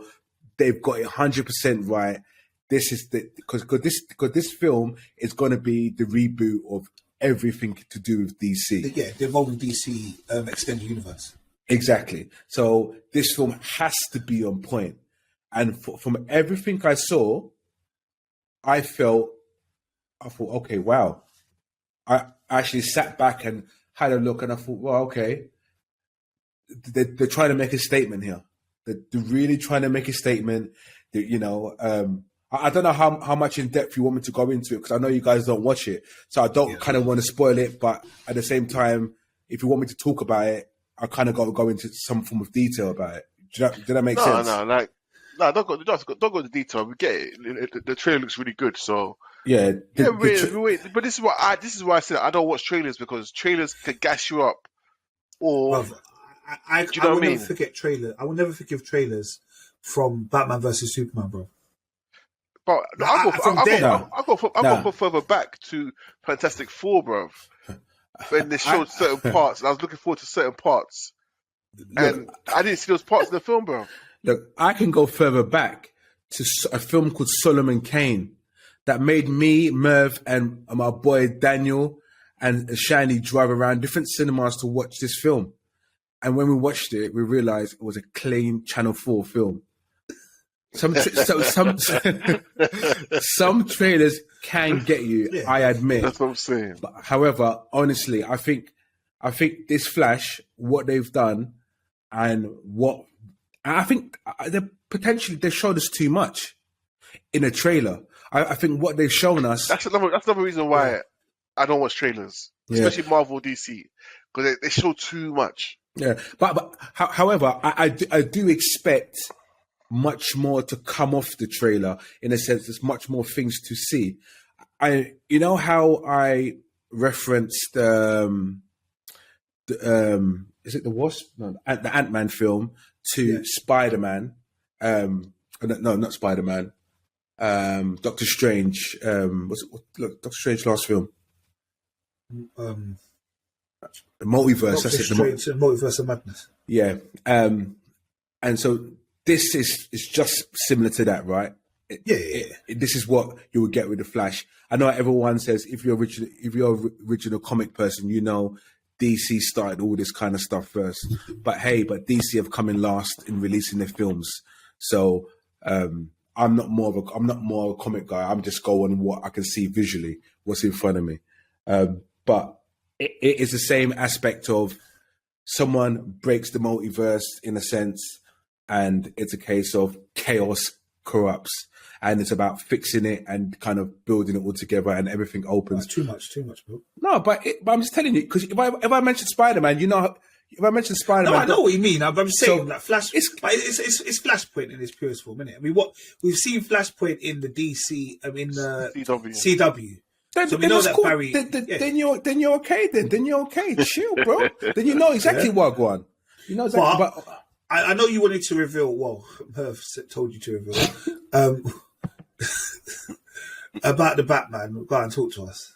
S1: they've got it 100% right. This is because this film is going to be the reboot of everything to do with DC.
S2: Yeah, the evolving DC extended universe.
S1: Exactly. So this film has to be on point. And from everything I saw, I thought, okay, wow. I actually sat back and had a look, and I thought, well, okay, they're trying to make a statement here. They're really trying to make a statement. That, I don't know how much in depth you want me to go into it, because I know you guys don't watch it, so I don't kind of want to spoil it. But at the same time, if you want me to talk about it, I kind of got to go into some form of detail about it. Did that make sense?
S3: No, don't go into detail. We get it. The trailer looks really good. So
S1: wait.
S3: But this is why I said I don't watch trailers, because trailers can gas you up. Or
S2: I will never forget trailers. I will never forgive trailers from Batman versus Superman, bro.
S3: But I go further back to Fantastic Four, bro. When they showed certain parts, and I was looking forward to certain parts, and I didn't see those parts in the film, bro.
S1: Look, I can go further back to a film called Solomon Kane that made me, Merv, and my boy Daniel and Shiny drive around different cinemas to watch this film. And when we watched it, we realized it was a clean Channel 4 film. Some trailers can get you, I admit.
S3: That's what I'm saying.
S1: But however, honestly, I think this Flash, what they've done, and I think they've showed us too much in a trailer. I think what they've shown us.
S3: That's another reason why I don't watch trailers, especially Marvel, DC, because they show too much.
S1: Yeah, but however, I do expect much more to come off the trailer, in a sense. There's much more things to see. You know how I referenced is it the Wasp? No, the Ant-Man film to Spider-Man. No, not Spider-Man. Doctor Strange. Doctor Strange last film? The multiverse. That's it.
S2: The multiverse of madness.
S1: Yeah. And so this is just similar to that, right? This is what you would get with the Flash. I know everyone says if you're original comic person, you know DC started all this kind of stuff first. But DC have come in last in releasing their films. So I'm not more of a comic guy. I'm just going on what I can see visually, what's in front of me. But it is the same aspect of someone breaks the multiverse in a sense, and it's a case of chaos corrupts, and it's about fixing it and kind of building it all together, and everything opens.
S2: Too much, bro.
S1: No, but I'm just telling you, because if I mention Spider-Man, if I mention Spider-Man,
S2: no, I know what you mean. I'm saying that Flash. It's Flashpoint in its purest form, isn't it? I mean, what we've seen Flashpoint in the DC, in the CW. So we know that cool. Barry.
S1: Then you're okay. Then you're okay. Chill, bro. Then you know exactly what I'm going. You know exactly. But
S2: I know you wanted to reveal. Well, Merv told you to reveal about the Batman. Go and talk to us.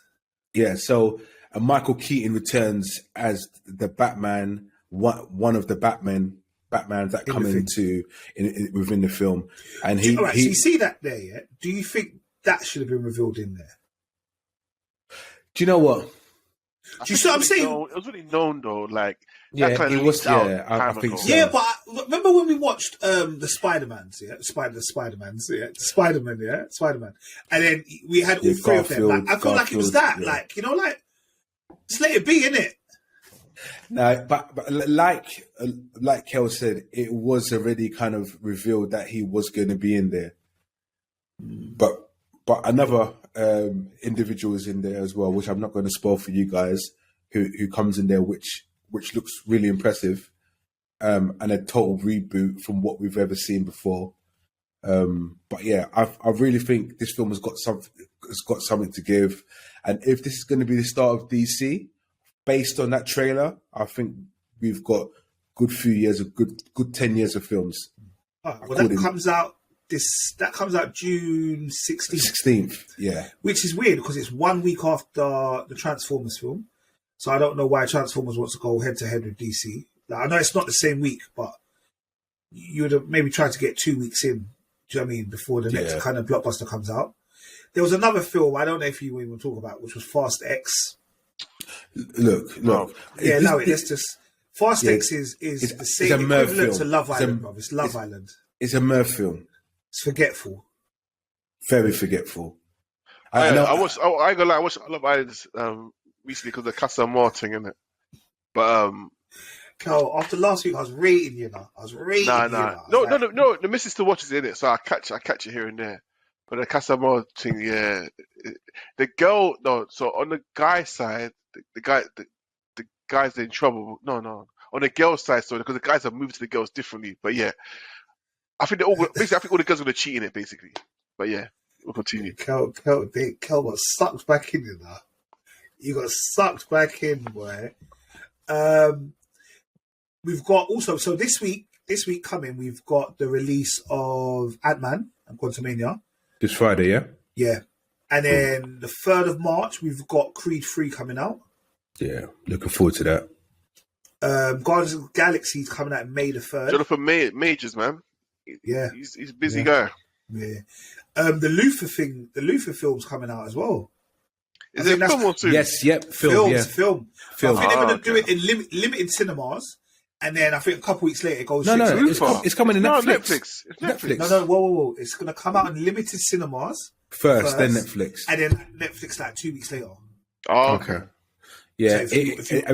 S1: Yeah. So Michael Keaton returns as the Batman, one of the Batmen Batmans that come into within the film, and he.
S2: So you see that there, yeah? Do you think that should have been revealed in there?
S1: Do you know what?
S2: Do you see what I'm saying?
S3: It was really known though, like
S1: it was. Yeah, I think so.
S2: Yeah, but remember when we watched the Spider-Man, and then we had all three of them. Like, I feel like it was that, like just let it be, innit?
S1: No, but like Kel said, it was already kind of revealed that he was going to be in there. But another individual is in there as well, which I'm not going to spoil for you guys, who comes in there, which looks really impressive, and a total reboot from what we've ever seen before. But yeah, I really think this film has got something to give, and if this is going to be the start of DC, based on that trailer, I think we've got good few years of good 10 years of films.
S2: Well, that comes out June 16th.
S1: Yeah.
S2: Which is weird because it's 1 week after the Transformers film. So I don't know why Transformers wants to go head to head with DC. Like, I know it's not the same week, but you would have maybe tried to get 2 weeks in, do you know what I mean, before the next kind of blockbuster comes out. There was another film, I don't know if you even talk about, which was Fast X.
S1: Look.
S2: Yeah, let's just... Fast X is the same equivalent to Love Island, bro. It's Love Island.
S1: It's a Murph film.
S2: It's forgetful.
S1: Very forgetful.
S3: I ain't gonna lie, I watched Love Island recently because of the Casa Amor thing, innit? But
S2: Carl, after last week, I was rating you now. No,
S3: the missus still watches it, innit? So I catch it here and there. But the Casa Amor thing, yeah. The girl, no. So on the guy side, the guys are in trouble. No. On the girl's side, so because the guys have moved to the girls differently. But yeah, I think all the girls are gonna cheat in it, basically. But yeah, we'll continue.
S2: Kel got sucked back in now. You got sucked back in, boy. We've got also, so this week coming, we've got the release of Ant-Man and Quantumania.
S1: This Friday, yeah?
S2: Yeah. And then the 3rd of March, we've got Creed 3 coming out.
S1: Yeah, looking forward to that.
S2: Guardians of the Galaxy is coming out May the 3rd.
S3: Jonathan Majors, man.
S2: Yeah.
S3: He's a busy guy.
S2: Yeah. The Luther film's coming out as well.
S3: Is it film or two?
S1: Yes, yep, film.
S2: Film. I think they're going to do it in limited cinemas, and then I think a couple weeks later it goes.
S1: It's coming to Netflix.
S3: It's Netflix.
S2: No, whoa! It's going to come out in limited cinemas
S1: first, then Netflix,
S2: and then Netflix like 2 weeks later.
S3: Oh, okay.
S1: Yeah, have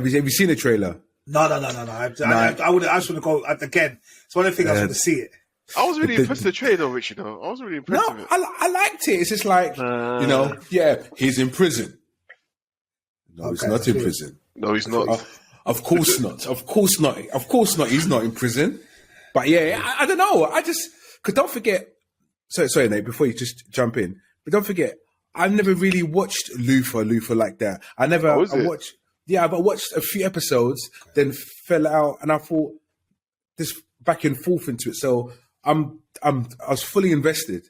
S1: you seen the trailer?
S2: No. I just want to go again. It's one of the things I just want to see it.
S3: I was really impressed with the trailer, Richard. I was really impressed with it.
S1: I liked it. It's just like, he's in prison. No, he's not in prison.
S3: No, he's not.
S1: Of course not. Of course not. Of course not. He's not in prison. But yeah, I don't know. Because don't forget. Sorry, Nate, before you just jump in. But don't forget, I've never really watched Luther like that. I watched a few episodes, then fell out, and I thought this back and forth into it. So I was fully invested,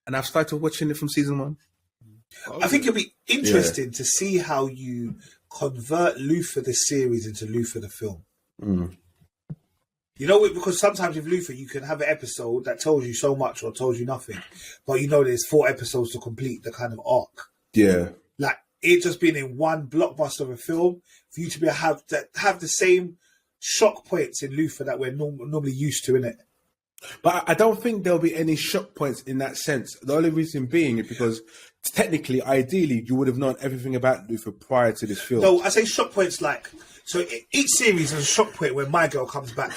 S1: and I've started watching it from season 1.
S2: I think it'll be interesting to see how you convert Luther the series into Luther the film. You know, because sometimes with Luther you can have an episode that tells you so much or tells you nothing, but there's 4 episodes to complete the kind of arc.
S1: Yeah,
S2: like it just being in one blockbuster of a film for you to be have the same shock points in Luther that we're normally used to, innit?
S1: But I don't think there'll be any shock points in that sense. The only reason being is because technically, ideally, you would have known everything about Luther prior to this film.
S2: No, I say shock points so each series has a shock point where my girl comes back.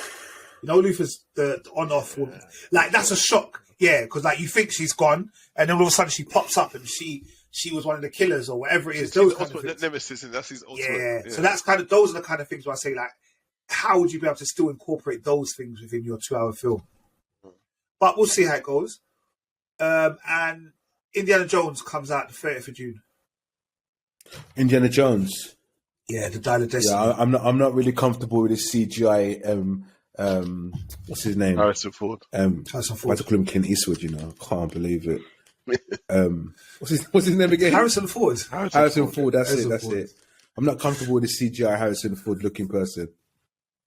S2: Luther's the on-off woman. Like, that's a shock. Yeah, because you think she's gone, and then all of a sudden she pops up and she was one of the killers or whatever it is. Those kind of things.
S3: Nemesis, and that's his ultimate.
S2: Yeah, so that's those are the kind of things where I say, how would you be able to still incorporate those things within your 2-hour film? But we'll see how it goes. And Indiana Jones comes out the 30th of June.
S1: Indiana Jones?
S2: Yeah, the Dial of Destiny.
S1: Yeah, I'm not really comfortable with this CGI. What's his name?
S3: Harrison Ford.
S2: Harrison Ford.
S1: I had to call him Clint Eastwood. I can't believe it. What's his name again?
S2: Harrison Ford.
S1: Harrison Ford. That's it. I'm not comfortable with the CGI Harrison Ford looking person.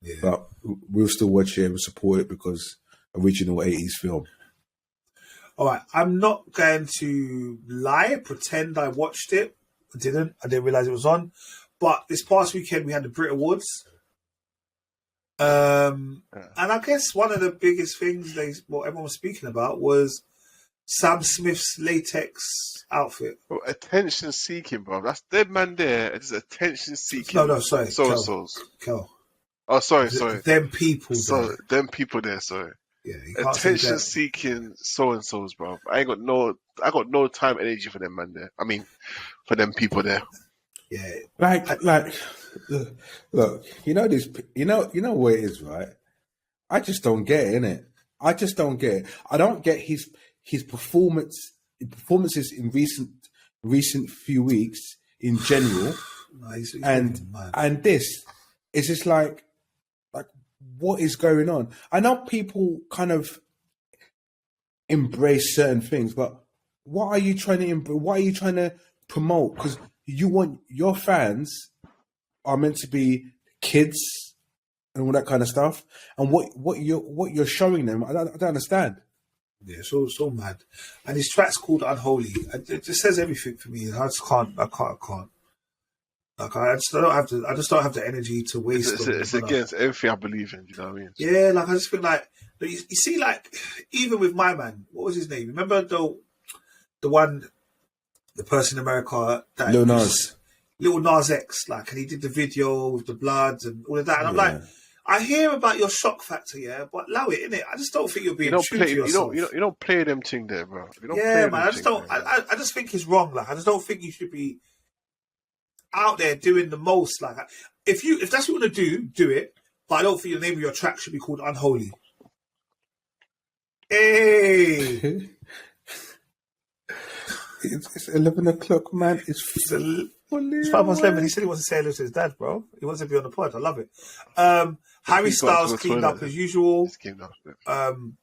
S2: Yeah.
S1: But we'll still watch it and support it because original 80s film.
S2: All right, I'm not going to lie, pretend I watched it. I didn't realize it was on. But this past weekend we had the Brit Awards. And I guess one of the biggest things everyone was speaking about was Sam Smith's latex outfit.
S3: Bro, attention seeking, bro. That's dead man there. It's attention seeking.
S2: No, sorry.
S3: Kel. Oh, sorry.
S2: Them people
S3: there. Them people there, sorry.
S2: Yeah,
S3: attention seeking so and so's, bro. I got no time, energy for them man there. I mean, for them people there.
S2: Yeah.
S1: Look, you know this. You know what it is, right? I just don't get it, innit? I just don't get it. I don't get his performances in recent few weeks in general,
S2: he's
S1: and this is just like what is going on? I know people kind of embrace certain things, but what are you trying to promote? Because you want your fans are meant to be kids and all that kind of stuff, and what you're showing them, I don't understand.
S2: Yeah, so mad. And his track's called Unholy. It just says everything for me. I just can't. Like I just don't have the energy to waste.
S3: It's against everything I believe in. You know what I mean?
S2: Yeah, like I just feel like you see, like even with my man, what was his name? Remember the person in America that Lil Nas X, like, and he did the video with the blood and all of that, and I'm like, I hear about your shock factor, yeah, but allow it, innit? I just don't think you're being true to yourself.
S3: You don't play them thing there, bro.
S2: I just think it's wrong. Like, I just don't think you should be out there doing the most. Like, if that's what you want to do it. But I don't think the name of your track should be called Unholy. Hey,
S1: it's 11 o'clock, man. It's
S2: 5:11. He said he wants to say hello to his dad, bro. He wants to be on the pod. I love it. Harry Styles cleaned up as usual.
S1: Big up
S2: apparently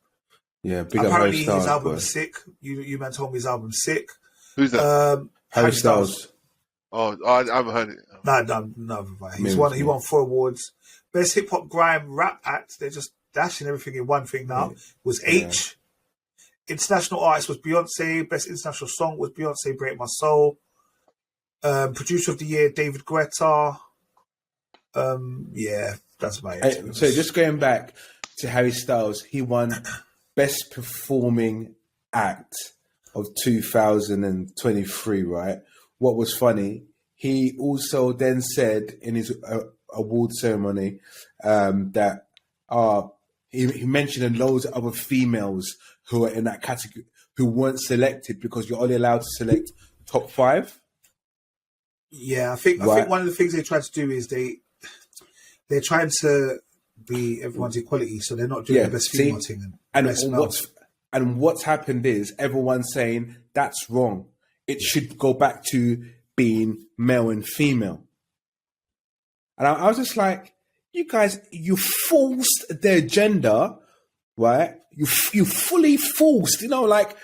S1: Harry Styles,
S2: his album's sick. You man told me his album's sick.
S3: Who's that?
S1: Harry Styles.
S3: Oh, I haven't heard it.
S2: No. He won 4 awards. Best hip hop grime rap act. They're just dashing everything in one thing now. Was H. International artist was Beyonce. Best international song was Beyonce, Break My Soul. Producer of the year, David Guetta. That's my experience.
S1: So just going back to Harry Styles, he won Best Performing Act of 2023, right? What was funny, he also then said in his award ceremony that he mentioned loads of other females who are in that category who weren't selected because you're only allowed to select top 5.
S2: Yeah, I think one of the things they try to do is they're trying to be everyone's equality, so they're not doing the best female thing.
S1: And what's happened is everyone's saying that's wrong. It should go back to being male and female. And I was just like, you guys, you forced their gender, right? You fully forced, like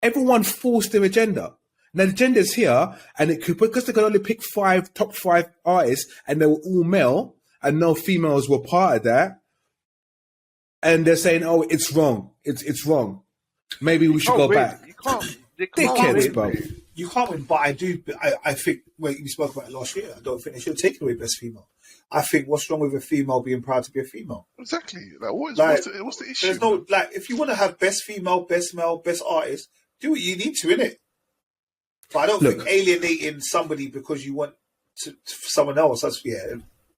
S1: everyone forced their agenda. Now the gender's here, and it could, because they could only pick top 5 artists, and they were all male, and no females were part of that. And they're saying, "Oh, it's wrong. It's wrong. Maybe we should go back."
S3: You can't.
S1: Dickheads, bro.
S2: You can't win, but I do. I think. Well, we spoke about it last year. I don't think they should have taken away best female. I think what's wrong with a female being proud to be a female?
S3: Exactly. Like, what's the issue?
S2: There's no if you want to have best female, best male, best artist, do what you need to, innit? But I don't think alienating somebody because you want to someone else.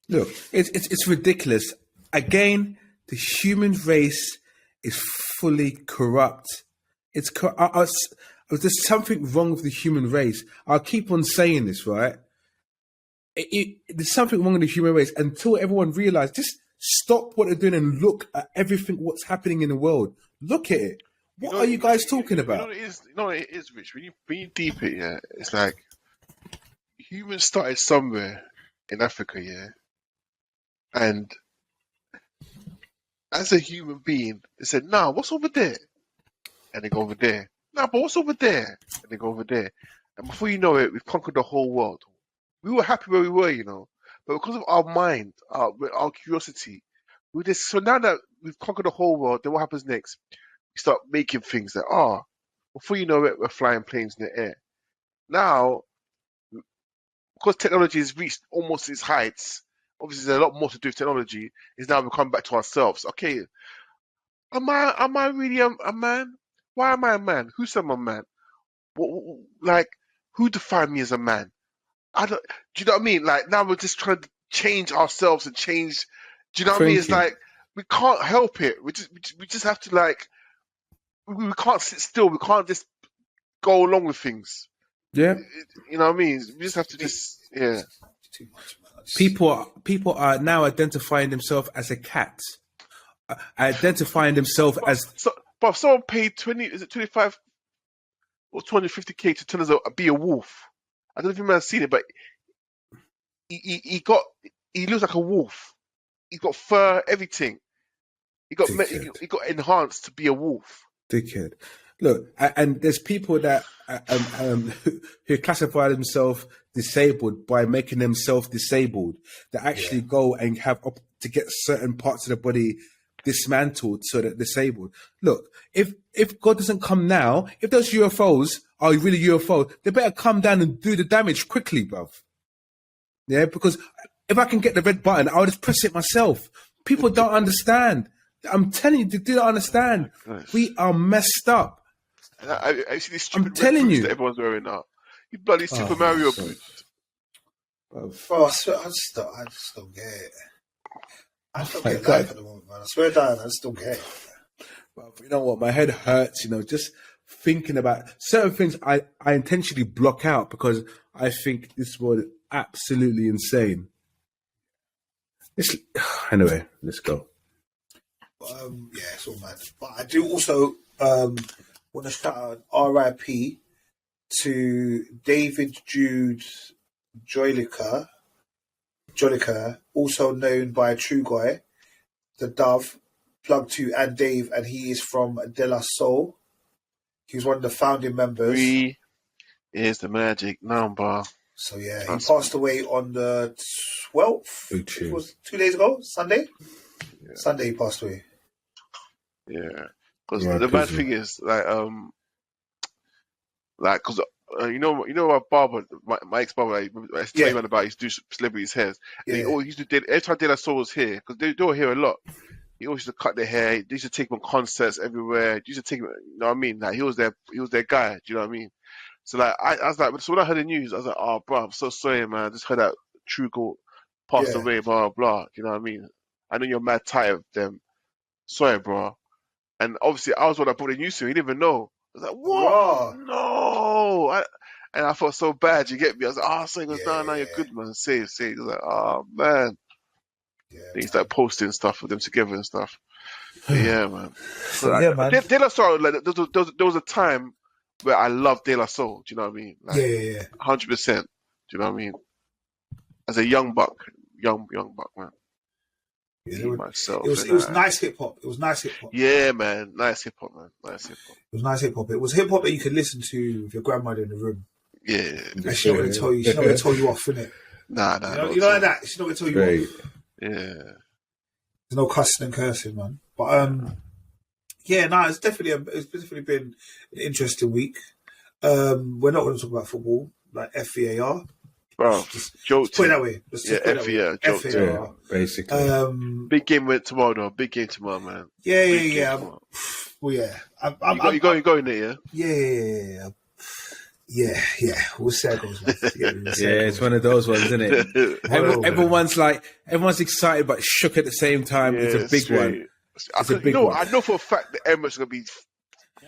S1: Look, it's ridiculous. Again, the human race is fully corrupt. There's something wrong with the human race. I'll keep on saying this, right? There's something wrong with the human race until everyone realizes. Just stop what they're doing and look at everything what's happening in the world. Look at it. What are you guys talking about?
S3: You know what it is, Rich. When you deep it, yeah, it's like humans started somewhere in Africa, yeah, and as a human being, they said, "Nah, what's over there?" And they go over there. "Nah, but what's over there?" And they go over there. And before you know it, we've conquered the whole world. We were happy where we were, but because of our mind, our curiosity, with this. So now that we've conquered the whole world, then what happens next? We start making things that before you know it, we're flying planes in the air. Now, because technology has reached almost its heights, obviously there's a lot more to do with technology. Is now we come back to ourselves. Okay, am I really a man? Why am I a man? Who said I'm a man? Like, who defined me as a man? Do you know what I mean? Like, now we're just trying to change ourselves and change. Do you know what I mean? It's like we can't help it. We just have to, like, we can't sit still. We can't just go along with things.
S1: Yeah.
S3: You know what I mean? We just have to
S2: Too much, man.
S1: People are now identifying themselves as a cat. Identifying themselves as.
S3: But if someone paid 25 or 250K to turn us be a wolf, I don't know if you might have seen it, but he looks like a wolf. He's got fur, everything. He got enhanced to be a wolf.
S1: Dickhead. Look, and there's people that who classify themselves disabled by making themselves disabled, that actually go and have to get certain parts of the body dismantled so that disabled. Look, if God doesn't come now, if those UFOs are really UFOs, they better come down and do the damage quickly, bruv. Yeah, because if I can get the red button, I'll just press it myself. People don't understand. I'm telling you, they don't understand. We are messed up.
S3: I see these stupid
S1: I'm telling you
S3: that everyone's wearing now. You bloody Super Mario boots.
S2: Bro, I just don't get it. I just don't get life at the moment, man. I swear down, I just don't get it.
S1: But you know what? My head hurts, just thinking about certain things I intentionally block out because I think this was absolutely insane. Anyway, let's go.
S2: It's all mad. But I do also want to shout out RIP to David Jude Joylica, also known by Trugoy, the Dove, Plug 2 and Dave, and he is from De La Soul. He was one of the founding members.
S3: 3 is the magic number.
S2: So he passed away on the 12th. It was 2 days ago, Sunday. Yeah. Sunday he passed away.
S3: Yeah, because the bad thing is because you know my barber, my ex-barber, I was telling you about, he used to do celebrities' hairs. And he always used to every time De La Soul was here, because they do here a lot. He always used to cut their hair. They used to take him on concerts everywhere. He used to take him, you know what I mean? Like, he was their guy. Do you know what I mean? So like I was like, so when I heard the news, I was like, oh bro, I'm so sorry, man. I just heard that Trugoy passed away, blah blah. You know what I mean? I know you're mad tired of them. Sorry, bro. And obviously, I was one that brought the news to him. He didn't even know. I was like, what? Whoa. No. And I felt so bad. You get me? I was like, so he goes, no, you're good, man. Safe. He was like, oh, man. Yeah, then he started posting stuff with them together and stuff. Yeah, man. So, man. De La Soul, like, there was a time where I loved De La Soul. Do you know what I mean? Like, 100%. Do you know what I mean? As a young buck, man.
S2: Yeah, it was nice hip hop. It was nice hip hop.
S3: Yeah, man. Nice hip hop, man. Nice hip hop.
S2: It was nice hip hop. It was hip hop that you could listen to with your grandmother in the room.
S3: Yeah.
S2: And she's not going to tell you. She's not going to tell you off, innit?
S3: Nah.
S2: You know like that. She's not going to tell you off.
S3: Yeah.
S2: There's no cussing and cursing, man. But it's definitely been an interesting week. We're not going to talk about football, like FVAR.
S3: Bro, joke.
S2: Put it that way.
S3: FVAR, joke.
S1: Basically.
S3: Big game tomorrow, though. Big game tomorrow, man.
S2: Yeah. Well, yeah.
S3: You going there, yeah?
S2: Yeah. We'll see how it goes, man.
S1: It's one of those ones, isn't it? Everyone's excited but shook at the same time. It's a big one.
S3: I know for a fact that Emirates are going to be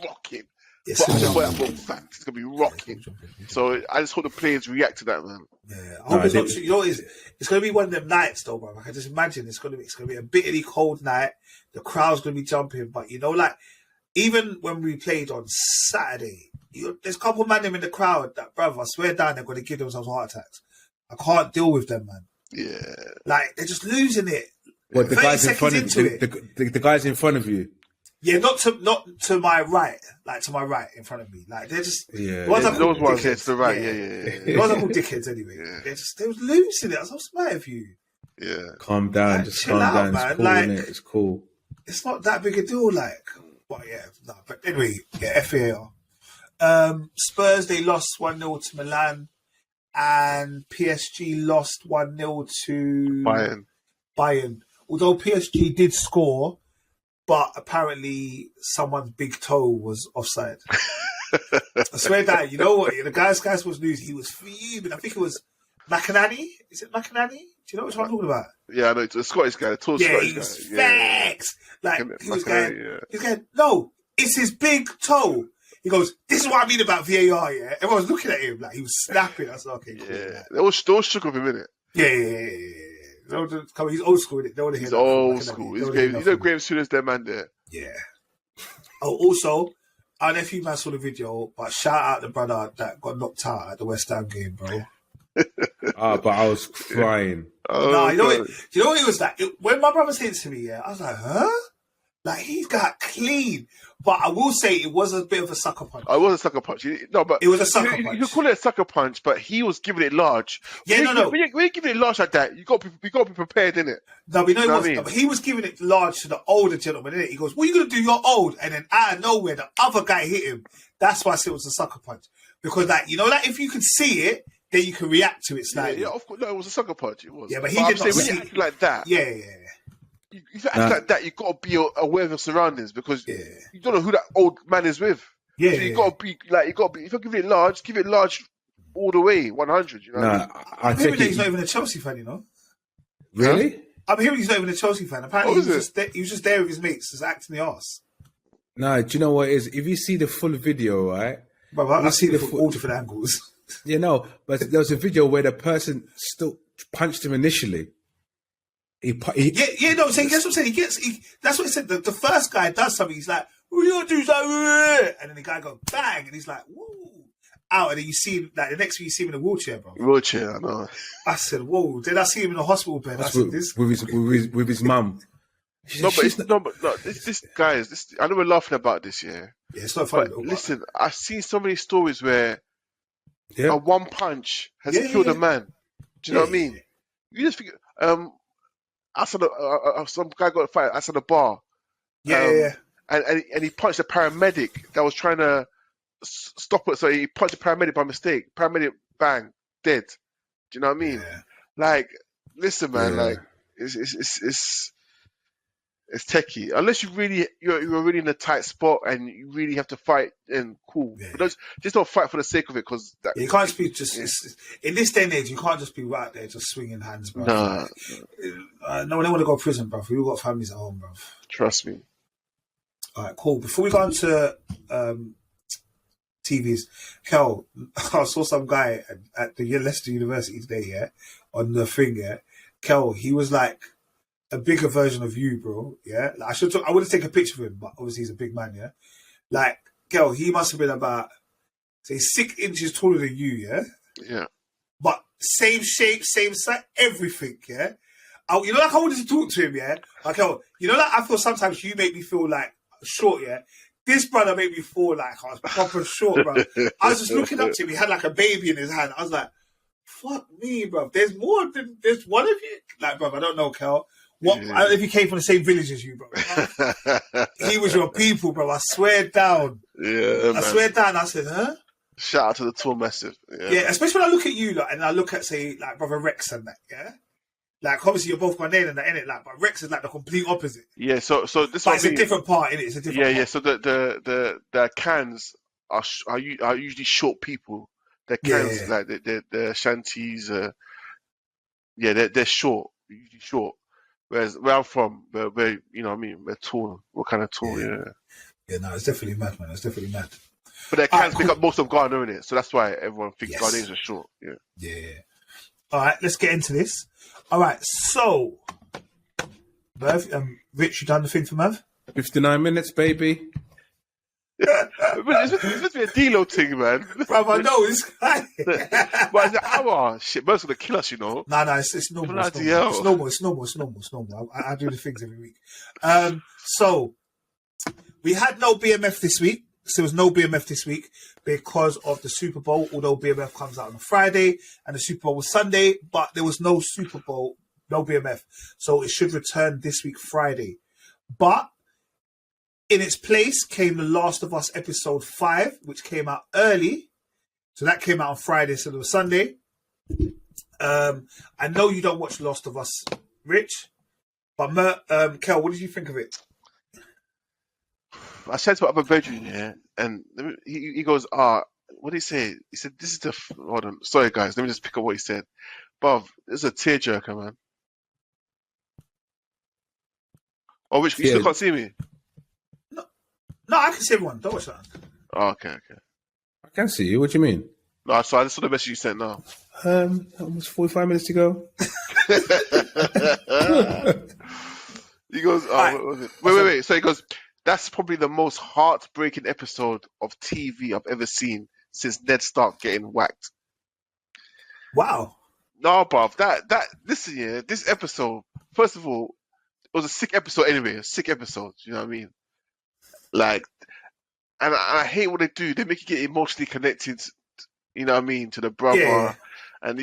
S3: rocking. But I know for a fact it's going to be rocking. So I just hope the players react to that, man.
S2: Yeah, I hope it's not. You know, it's going to be one of them nights, though, bro. I can just imagine it's going to be a bitterly cold night. The crowd's going to be jumping, but like even when we played on Saturday, there's a couple of men in the crowd that, brother, I swear down, they're going to give themselves heart attacks. I can't deal with them, man.
S3: Yeah,
S2: like they're just losing it.
S1: What, the guys in front of you? The guys in front of you.
S2: Yeah, not to my right, like to my right in front of me. Like they're just
S3: those ones here to the right. Yeah.
S2: The ones are called dickheads anyway. Yeah. They was losing it. I was mad with you.
S3: Yeah.
S1: Calm down,
S2: Like,
S1: just
S2: chill
S1: calm
S2: out,
S1: down.
S2: man.
S1: It's cool,
S2: Like,
S1: innit? It's cool.
S2: It's not that big a deal, like. But yeah, no. But anyway, yeah, FAR. Spurs, they lost 1-0 to Milan, and PSG lost 1-0 to Bayern. Although PSG did score, but apparently someone's big toe was offside. I swear that, you know what? The guy Sky Sports News, he was fuming. I think it was McInerney. Is it McInerney? Do you know what I'm talking about?
S3: Yeah, I know. It's a Scottish guy, a tall Scottish guy.
S2: Was vexed. Like, he was going, no, it's his big toe. He goes, this is what I mean about VAR, yeah? Everyone was looking at him like he was snapping. I was like, okay, cool.
S3: Yeah, they all shook with him, innit?
S2: Yeah. He's old school, innit? They want to hear
S3: He's
S2: that
S3: old school. You know Graham Souness, their man there.
S2: Yeah. Oh, also, I don't know if you man saw the video, but shout out the brother that got knocked out at the West Ham game, bro.
S1: But I was crying.
S2: You know what it was like? When my brother said it to me, I was like, huh? Like, he got clean. But I will say it was a bit of a sucker punch.
S3: It was a sucker punch. No, but
S2: it was a sucker punch.
S3: You could call it a sucker punch, but he was giving it large.
S2: Yeah,
S3: When you're giving it large like that, you got to be prepared, innit?
S2: No, but you know what? He was giving it large to the older gentleman, innit? He goes, what are you going to do? You're old. And then out of nowhere, the other guy hit him. That's why I said it was a sucker punch. Because, like, you know, like, if you can see it, then you can react to it slightly.
S3: Yeah, of course. No, it was a sucker punch. It was.
S2: Yeah, but he did not see
S3: when you act like that.
S2: Yeah.
S3: If you act like that, you've got to be aware of your surroundings because you don't know who that old man is with.
S2: Yeah.
S3: So you got to be like, if you're giving it large, give it large all the way, 100. You know what I mean?
S2: I'm hearing that he's not even a Chelsea fan, you know?
S1: Really?
S2: I'm hearing he's not even a Chelsea fan. Apparently, he was just there with his mates, just acting the arse.
S1: No, do you know what it is? If you see the full video, right?
S2: But I see the all different angles.
S1: You know, but there was a video where the person still punched him initially.
S2: That's what I'm saying. That's what he said. The first guy does something. He's like, "What are you gonna do?" He's like, and then the guy goes bang, and he's like, "Woo!" Out, and then you see him, like the next thing you see him in a wheelchair, bro.
S3: Wheelchair, I know.
S2: I said, "Whoa!" Then I see him in a hospital bed. I said,
S1: with his mum.
S3: This guy is. I know we're laughing about this, yeah.
S2: Yeah, it's not funny.
S3: But listen, I've seen so many stories where a one punch has killed a man. Do you know what I mean? You just think, some guy got a fight outside a bar. And he punched a paramedic that was trying to stop it. So he punched a paramedic by mistake. Paramedic, bang, dead. Do you know what I mean?
S2: Yeah.
S3: Like, listen, man. Like, it's techie. Unless you're really in a tight spot and you really have to fight, and cool. Yeah. But just don't fight for the sake of it, because
S2: you can't just be in this day and age. You can't just be right there just swinging hands, bro.
S3: Nah.
S2: No one want to go to prison, bro. We all got families at home, bro.
S3: Trust me.
S2: All right, cool. Before we go on to TVs, Kel, I saw some guy at the Leicester University today, on the thing, Kel, he was like a bigger version of you, bro. Yeah, like, I would have taken a picture of him, but obviously he's a big man. Yeah, like, girl, he must have been about, say, 6 inches taller than you. Yeah,
S3: yeah,
S2: but same shape, same size, everything. Yeah, you know, like, I wanted to talk to him. Yeah, like, you know, like, I feel sometimes you make me feel like short. Yeah, this brother made me feel like I was proper short, bro. I was just looking up to him. He had like a baby in his hand. I was like, fuck me, bro. There's one of you. Like, bro, I don't know, Kel. What? I don't know if he came from the same village as you, bro. He was your people, bro. I swear down.
S3: Yeah,
S2: I swear down. I said, huh?
S3: Shout out to the Tour Massive.
S2: Yeah, especially when I look at you, like, and I look at, say, like, brother Rex and that, yeah? Like, obviously, you're both Ghanaian and that, innit? Like, but Rex is like the complete opposite.
S3: Yeah, so this
S2: but it's a different part, innit? It's a different part.
S3: Yeah, so the cans are usually short people. The cans, like, the shanties, they're short, usually short. Whereas where I'm from, we're you know what I mean, we're tall. We're kind of tall,
S2: Yeah, no, it's definitely mad, man. It's definitely mad.
S3: But their cans pick up most of Ghana, innit? So that's why everyone thinks Ghanaians are short. Yeah.
S2: All right, let's get into this. All right, so, Merv, Rich, you done the thing for Merv?
S1: 59 minutes, baby.
S3: It's supposed to be a D-Lo thing, man.
S2: Bro, I know this guy.
S3: But it's an hour. Shit, Merv's gonna kill us, you know.
S2: No, it's normal. It's normal. I do the things every week. So, we had no BMF this week. So there was no BMF this week because of the Super Bowl, although BMF comes out on a Friday and the Super Bowl was Sunday, but there was no Super Bowl no BMF. So it should return this week, Friday. But in its place came The Last of Us episode 5, which came out early. So that came out on Friday instead of Sunday. I know you don't watch The Last of Us, Rich, but Kel, what did you think of it?
S3: I said to my other bedroom, and he goes, what did he say? He said, this is the... Hold on. Sorry, guys. Let me just pick up what he said. Bruv, this is a tearjerker, man. Oh, Rich, you still can't see me?
S2: No, I can see everyone. Don't watch that.
S3: Oh, okay.
S1: I can see you. What do you mean?
S3: No, so I just saw the message you sent now.
S1: Almost 45 minutes to go.
S3: He goes, what was it? Wait. So he goes, that's probably the most heartbreaking episode of TV I've ever seen since Ned Stark getting whacked.
S2: Wow.
S3: No, bruv, listen, this episode, first of all, it was a sick episode anyway, you know what I mean? Like, and I hate what they do. They make you get emotionally connected, you know what I mean, to the brother. Yeah. And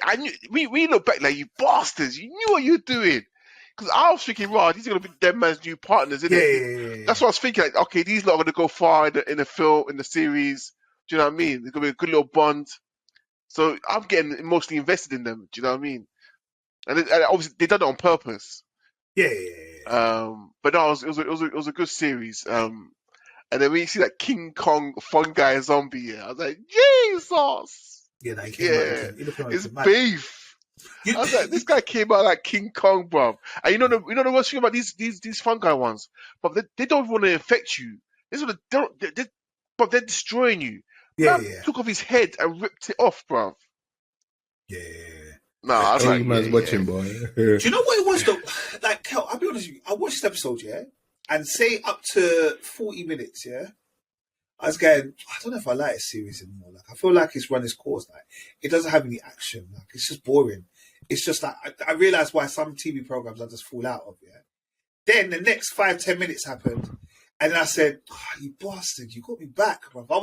S3: I knew, we look back like, you bastards, you knew what you were doing. Because I was thinking, right, these are going to be Dead Man's new partners, isn't it? Yeah. That's what I was thinking. Like, okay, these lot are going to go far in the film, in the series. Do you know what I mean? There's going to be a good little bond. So I'm getting emotionally invested in them. Do you know what I mean? And obviously they done it on purpose.
S2: Yeah.
S3: But no, it was a good series. And then when you see that King Kong fungi zombie, I was like, Jesus!
S2: Yeah, that came out.
S3: It's beef. I was like, this guy came out like King Kong, bro. And you know the worst thing about these fungi ones, but they don't want to infect you. But they're destroying you.
S2: Yeah.
S3: Took off his head and ripped it off, bro.
S2: Yeah.
S3: No, I was like,
S1: man's watching, boy.
S2: Do you know what it was though? Like, Kel, I'll be honest with you. I watched this episode, and say up to 40 minutes, I was going, I don't know if I like this series anymore. Like, I feel like it's run its course. Like, it doesn't have any action. Like, it's just boring. It's just like, I realised why some TV programs I just fall out of, Then the next 5-10 minutes happened, and then I said, you bastard, you got me back, bro. I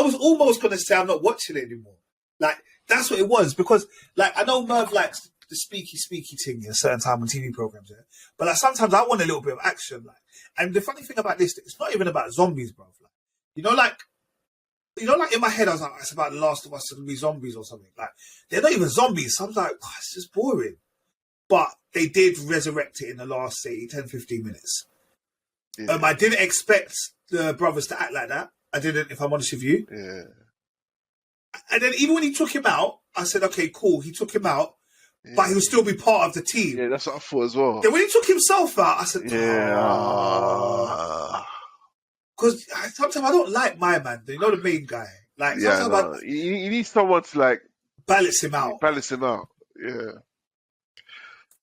S2: was almost going to say I'm not watching it anymore. Like, that's what it was. Because, like, I know Merv likes the speaky thing in a certain time on TV programs, but like, sometimes I want a little bit of action. Like, and the funny thing about this, it's not even about zombies, bro. Like, in my head, I was like, it's about The Last of Us to be zombies or something. Like, they're not even zombies. So I was like, it's just boring. But they did resurrect it in the last, say, 10-15 minutes. Yeah. I didn't expect the brothers to act like that. I didn't, if I'm honest with you.
S3: Yeah.
S2: And then even when he took him out, I said, okay, cool. He took him out, but he would still be part of the team.
S3: Yeah, that's what I thought as well.
S2: Then when he took himself out, I said, because sometimes I don't like my man. You know, the main guy. Like, sometimes
S3: you need someone to like
S2: balance him out.
S3: Yeah.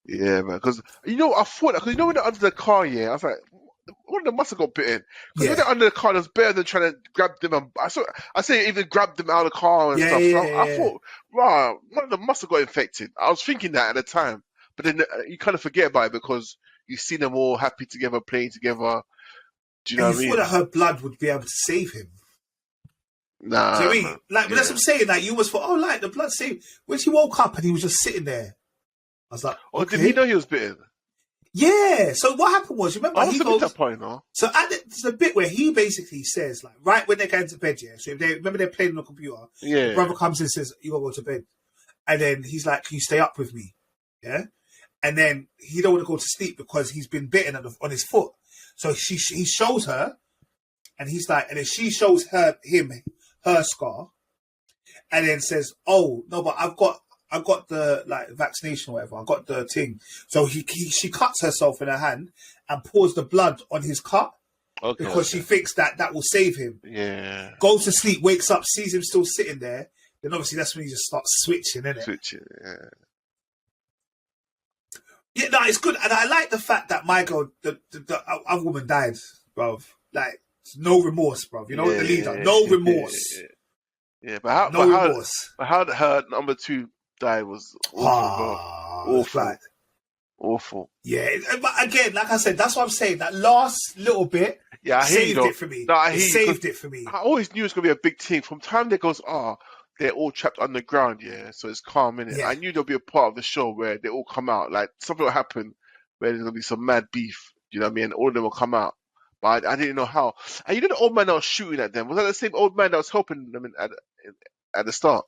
S3: Yeah, man. Because I thought because when they're under the car, I was like, one of them must have got bitten. Because when they're under the car, it was better than trying to grab them. And I say even grab them out of the car and stuff. So I thought, wow, one of them must have got infected. I was thinking that at the time, but then you kind of forget about it because you see them all happy together, playing together. Do you know what I mean?
S2: You thought that her blood would be able to save him.
S3: Nah.
S2: Do you know what I mean? Like, but that's what I'm saying. Like, you almost thought, like, the blood saved. When she woke up and he was just sitting there, I was like, okay.
S3: Did he know he was bitten?
S2: Yeah. So what happened was, you remember,
S3: he goes, that point, no?
S2: So there's a bit where he basically says, like, right when they're going to bed, so if remember they're playing on the computer, the brother comes in and says, you got to go to bed. And then he's like, can you stay up with me? Yeah. And then he don't want to go to sleep because he's been bitten on his foot. So he shows her, and he's like, and then she shows her scar, and then says, "Oh no, but I've got the like vaccination or whatever. I got the thing." So she cuts herself in her hand and pours the blood on his cut because she thinks that will save him.
S3: Yeah.
S2: Goes to sleep, wakes up, sees him still sitting there. Then obviously that's when he just starts switching, isn't it?
S3: Switching, yeah.
S2: Yeah, no, it's good, and I like the fact that my girl, the other woman died, bruv. Like, no remorse, bruv. You know, the leader, no remorse.
S3: Yeah, but how her number 2 died was awful, bro. Awful.
S2: Yeah, but again, like I said, that's what I'm saying. That last little bit saved it for me.
S3: No,
S2: saved it for me.
S3: I always knew it was going to be a big thing. From time that goes, they're all trapped underground, yeah. So it's calm, innit?
S2: Yeah.
S3: I knew there'll be a part of the show where they all come out. Like something will happen where there's gonna be some mad beef. You know what I mean? And all of them will come out. But I didn't know how. And you know the old man that was shooting at them? Was that the same old man that was helping them at the start?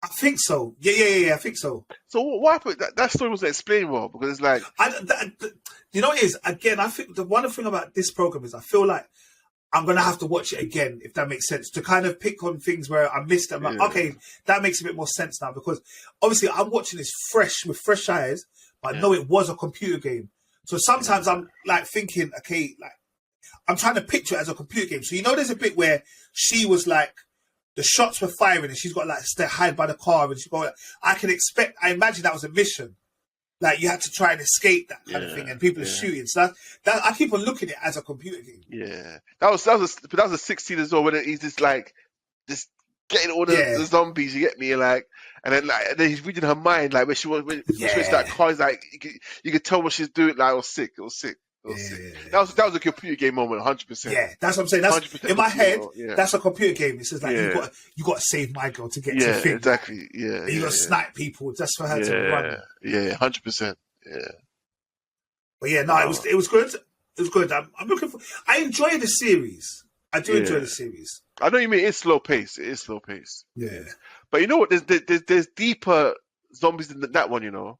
S2: I think so. Yeah. I think so.
S3: So what happened? That story wasn't explained well because it's like,
S2: you know what it is? Again, I think the wonderful thing about this program is I feel like I'm going to have to watch it again, if that makes sense, to kind of pick on things where I missed them. Like, okay, that makes a bit more sense now, because obviously I'm watching this with fresh eyes, but I know it was a computer game. So sometimes I'm like thinking, okay, like I'm trying to picture it as a computer game. So, you know, there's a bit where she was like, the shots were firing and she's got like to hide by the car and she's got, I imagine that was a mission. Like you had to try and escape that kind of thing, and people are shooting. So that I keep on looking at it as a computer game.
S3: Yeah, that was a 16 as well, when he's just getting all the zombies. You get me, like, and then he's reading her mind, like when she was that car, is like you could tell what she's doing. Like it was sick. That was a computer game moment, 100%.
S2: Yeah, that's what I'm saying. That's in my head. That's a computer game. It's just like you got to save my girl to get to the thing.
S3: Exactly. Yeah,
S2: and you got to snipe people just for her to run.
S3: Yeah, 100%. Yeah.
S2: But yeah, no, it was good. It was good. I'm looking for. I enjoy the series. I do enjoy the series.
S3: I know what you mean. It's slow pace. It is slow pace.
S2: Yeah.
S3: But you know what? There's deeper zombies than that one. You know.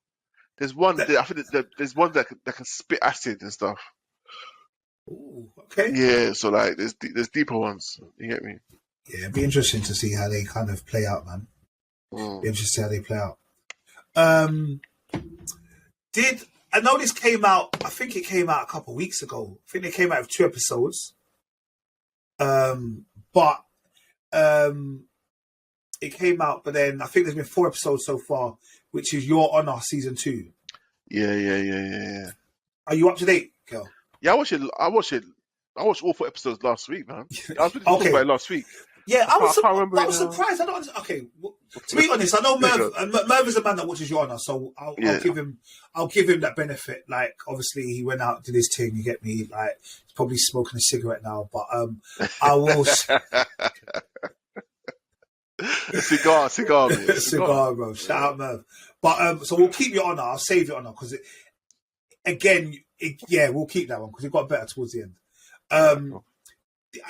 S3: There's one. I think there's one that can spit acid and stuff.
S2: Ooh, okay.
S3: Yeah, so like there's deeper ones. You get me?
S2: Yeah, it'd be interesting to see how they kind of play out, man. Be interesting to see how they play out. I know this came out? I think it came out a couple of weeks ago. I think they came out with 2 episodes. But it came out, but then I think there's been 4 episodes so far, which is Your Honor season 2.
S3: Yeah.
S2: Are you up to date, Kel?
S3: Yeah, I watched all 4 episodes last week, man. I was talking about it last week.
S2: Yeah, I was surprised. I don't. Okay, to be honest, I know Merv is a man that watches Your Honor, so I'll give him that benefit. Like, obviously, he went out, did his thing. You get me? Like, he's probably smoking a cigarette now, but I will.
S3: Cigar, bro.
S2: Cigar, bro. Shout out, Merv. But so we'll keep Your Honor. I'll save Your Honor because we'll keep that one because it got better towards the end.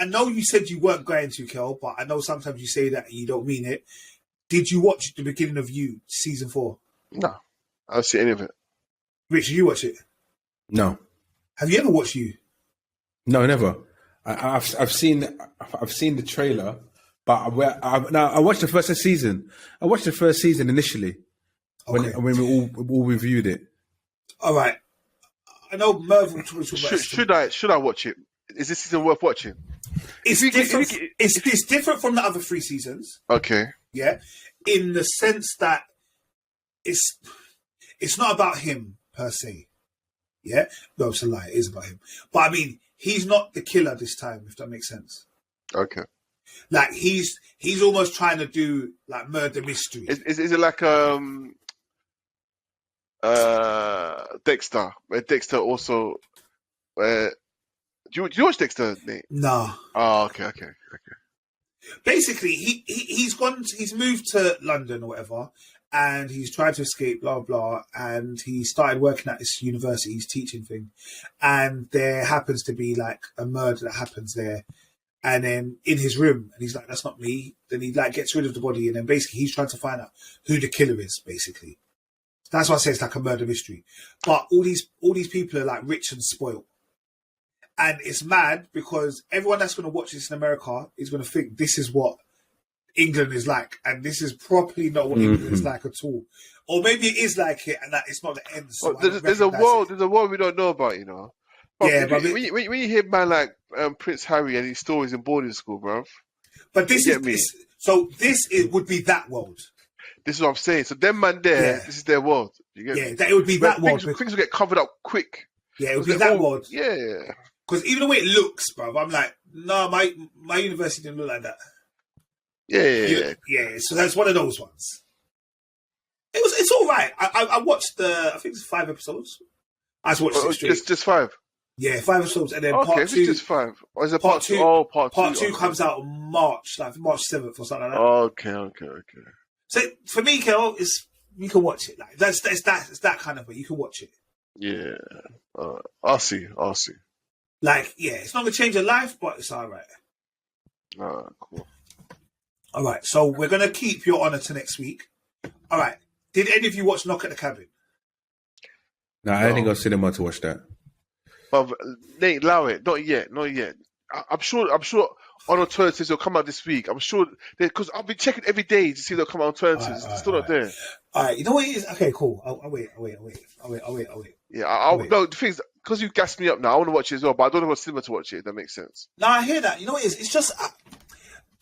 S2: I know you said you weren't going to, Kel, but I know sometimes you say that and you don't mean it. Did you watch the beginning of You season 4?
S3: No, I don't see any of it.
S2: Rich, did you watch it?
S1: No.
S2: Have you ever watched You?
S1: No, never. I've seen the trailer, but I watched the first season. I watched the first season initially when we all reviewed it.
S2: All right. I know Merv will talk about
S3: Should I watch it? Is this season worth watching?
S2: It's different. It's different from the other 3 seasons.
S3: Okay.
S2: Yeah, in the sense that it's not about him per se. Yeah, no, it's a lie. It is about him. But I mean, he's not the killer this time, if that makes sense.
S3: Okay.
S2: Like he's almost trying to do like murder mystery.
S3: Is it like Dexter? Where Dexter also do you watch Dexter, Nate?
S2: No.
S3: Oh, okay.
S2: Basically, he's moved to London or whatever, and he's tried to escape, blah, blah, and he started working at this university, his teaching thing, and there happens to be like a murder that happens there, and then in his room, and he's like, that's not me. Then he like gets rid of the body, and then basically he's trying to find out who the killer is, basically. That's why I say it's like a murder mystery. But all these people are like rich and spoiled. And it's mad because everyone that's going to watch this in America is going to think this is what England is like. And this is probably not what England is like at all. Or maybe it is like it and that it's not the end. So
S3: there's a world we don't know about, you know. But when you hear man like Prince Harry and his stories in boarding school, bro.
S2: But this would be that world.
S3: This is what I'm saying. So them man there, this is their world. You get me?
S2: That it would be that world.
S3: Things will get covered up quick.
S2: Yeah, it would be that world.
S3: Yeah.
S2: Because even the way it looks, bro, I'm like, no, my university didn't look like that.
S3: Yeah.
S2: So that's one of those ones. It's all right. I watched I think it's 5 episodes. I just watched it straight.
S3: Just 5.
S2: Yeah, 5 episodes, and then
S3: Okay,
S2: part
S3: if
S2: two.
S3: it's just 5. Or is it
S2: Part two.
S3: Oh, part two.
S2: Part two
S3: Okay.
S2: comes out in March, like March 7th or something like that.
S3: Okay.
S2: So for me, Kel, you can watch it. Like it's that kind of way. You can watch it.
S3: Yeah. I'll see.
S2: Like, yeah, it's not gonna change your life, but it's all right.
S3: Cool.
S2: All right, so we're gonna keep your honor to next week. All right. Did any of you watch Knock at the Cabin?
S1: No, I didn't go cinema to watch that.
S3: But Nate, allow it. Not yet. I'm sure on alternatives will come out this week. I'm sure because I've been checking every day to see they'll come out alternatives. It's still not there.
S2: All right, you know what it is? Okay, cool. I'll wait.
S3: Yeah, no, the thing is, because you gassed me up now, I want to watch it as well, but I don't know what cinema to watch it. If that makes sense.
S2: No, I hear that. You know what it is? It's just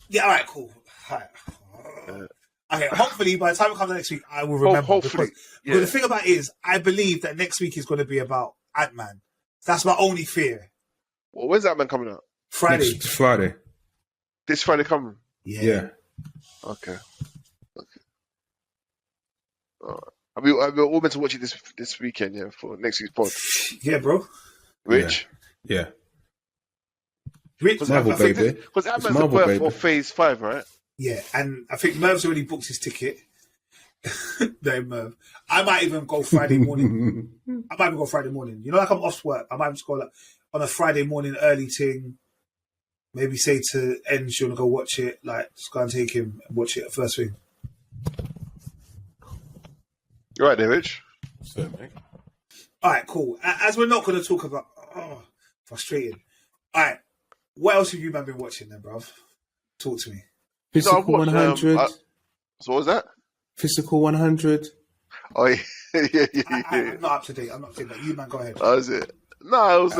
S2: yeah. All right, cool. All right. Okay, hopefully by the time it comes out next week, I will remember.
S3: Hopefully,
S2: because the thing about it is, I believe that next week is going to be about Ant-Man. That's my only fear.
S3: Well, when's Ant-Man coming out?
S2: Friday.
S1: Next Friday.
S3: This Friday coming?
S2: Yeah.
S3: Okay. I'll be all meant to watch it this weekend, yeah, for next week's pod.
S2: Yeah, bro.
S3: Rich?
S1: Yeah.
S2: Rich,
S1: Marvel, baby.
S3: Because Ant-Man's the birth for Phase 5, right?
S2: Yeah, and I think Merv's already booked his ticket. No, Merv. I might even go Friday morning. You know, like I'm off work. I might just go like, on a Friday morning early thing. Maybe say to Enz, you want to go watch it? Like, just go and take him and watch it first thing.
S3: You're right there, Rich.
S1: Certainly.
S2: All right, cool. As we're not going to talk about... frustrating. All right. What else have you been watching then, bruv? Talk to me.
S1: Physical 100.
S3: So what was that?
S1: Physical 100.
S3: Oh, yeah.
S2: I'm not up to date. You, man, go ahead.
S3: Oh, is it? No, it was...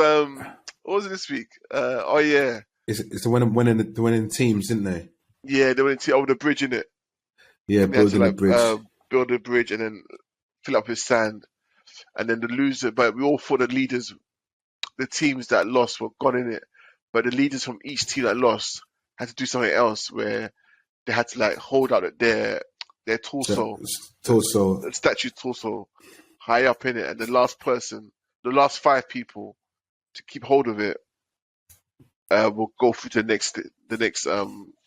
S3: what was it this week? Oh, yeah.
S1: It's the winning teams, didn't they?
S3: Yeah, they went over the bridge, innit?
S1: Yeah, building the bridge.
S3: Build a bridge and then fill up with sand. And then the loser... But we all thought the leaders... The teams that lost were gone in it. But the leaders from each team that lost had to do something else where they had to like hold out their torso, the statue torso, high up in it, and the last 5 people to keep hold of it will go through to the next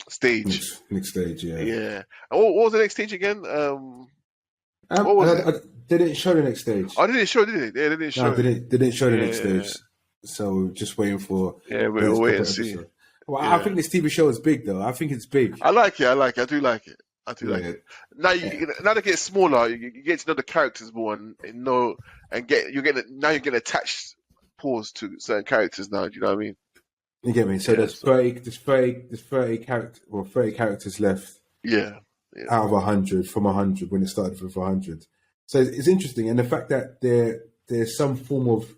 S3: stage.
S1: Next stage, yeah.
S3: Yeah. And what was the next stage again? What was it?
S1: They didn't show the next stage.
S3: Oh, they didn't show, did they? Yeah, they didn't show.
S1: No, they didn't show the next stage. So we're just waiting for.
S3: Yeah, we'll wait and see.
S1: Well, I think this TV show is big, though. I think it's big.
S3: I like it. I do like it. Like it. Now now they get smaller. You get to know the characters more and you're getting attached pause to certain characters now. Do you know what I mean?
S1: You get me? So there's 30 characters left.
S3: Yeah.
S1: Out of 100 from 100 when it started with 100. So it's interesting, and the fact that there's some form of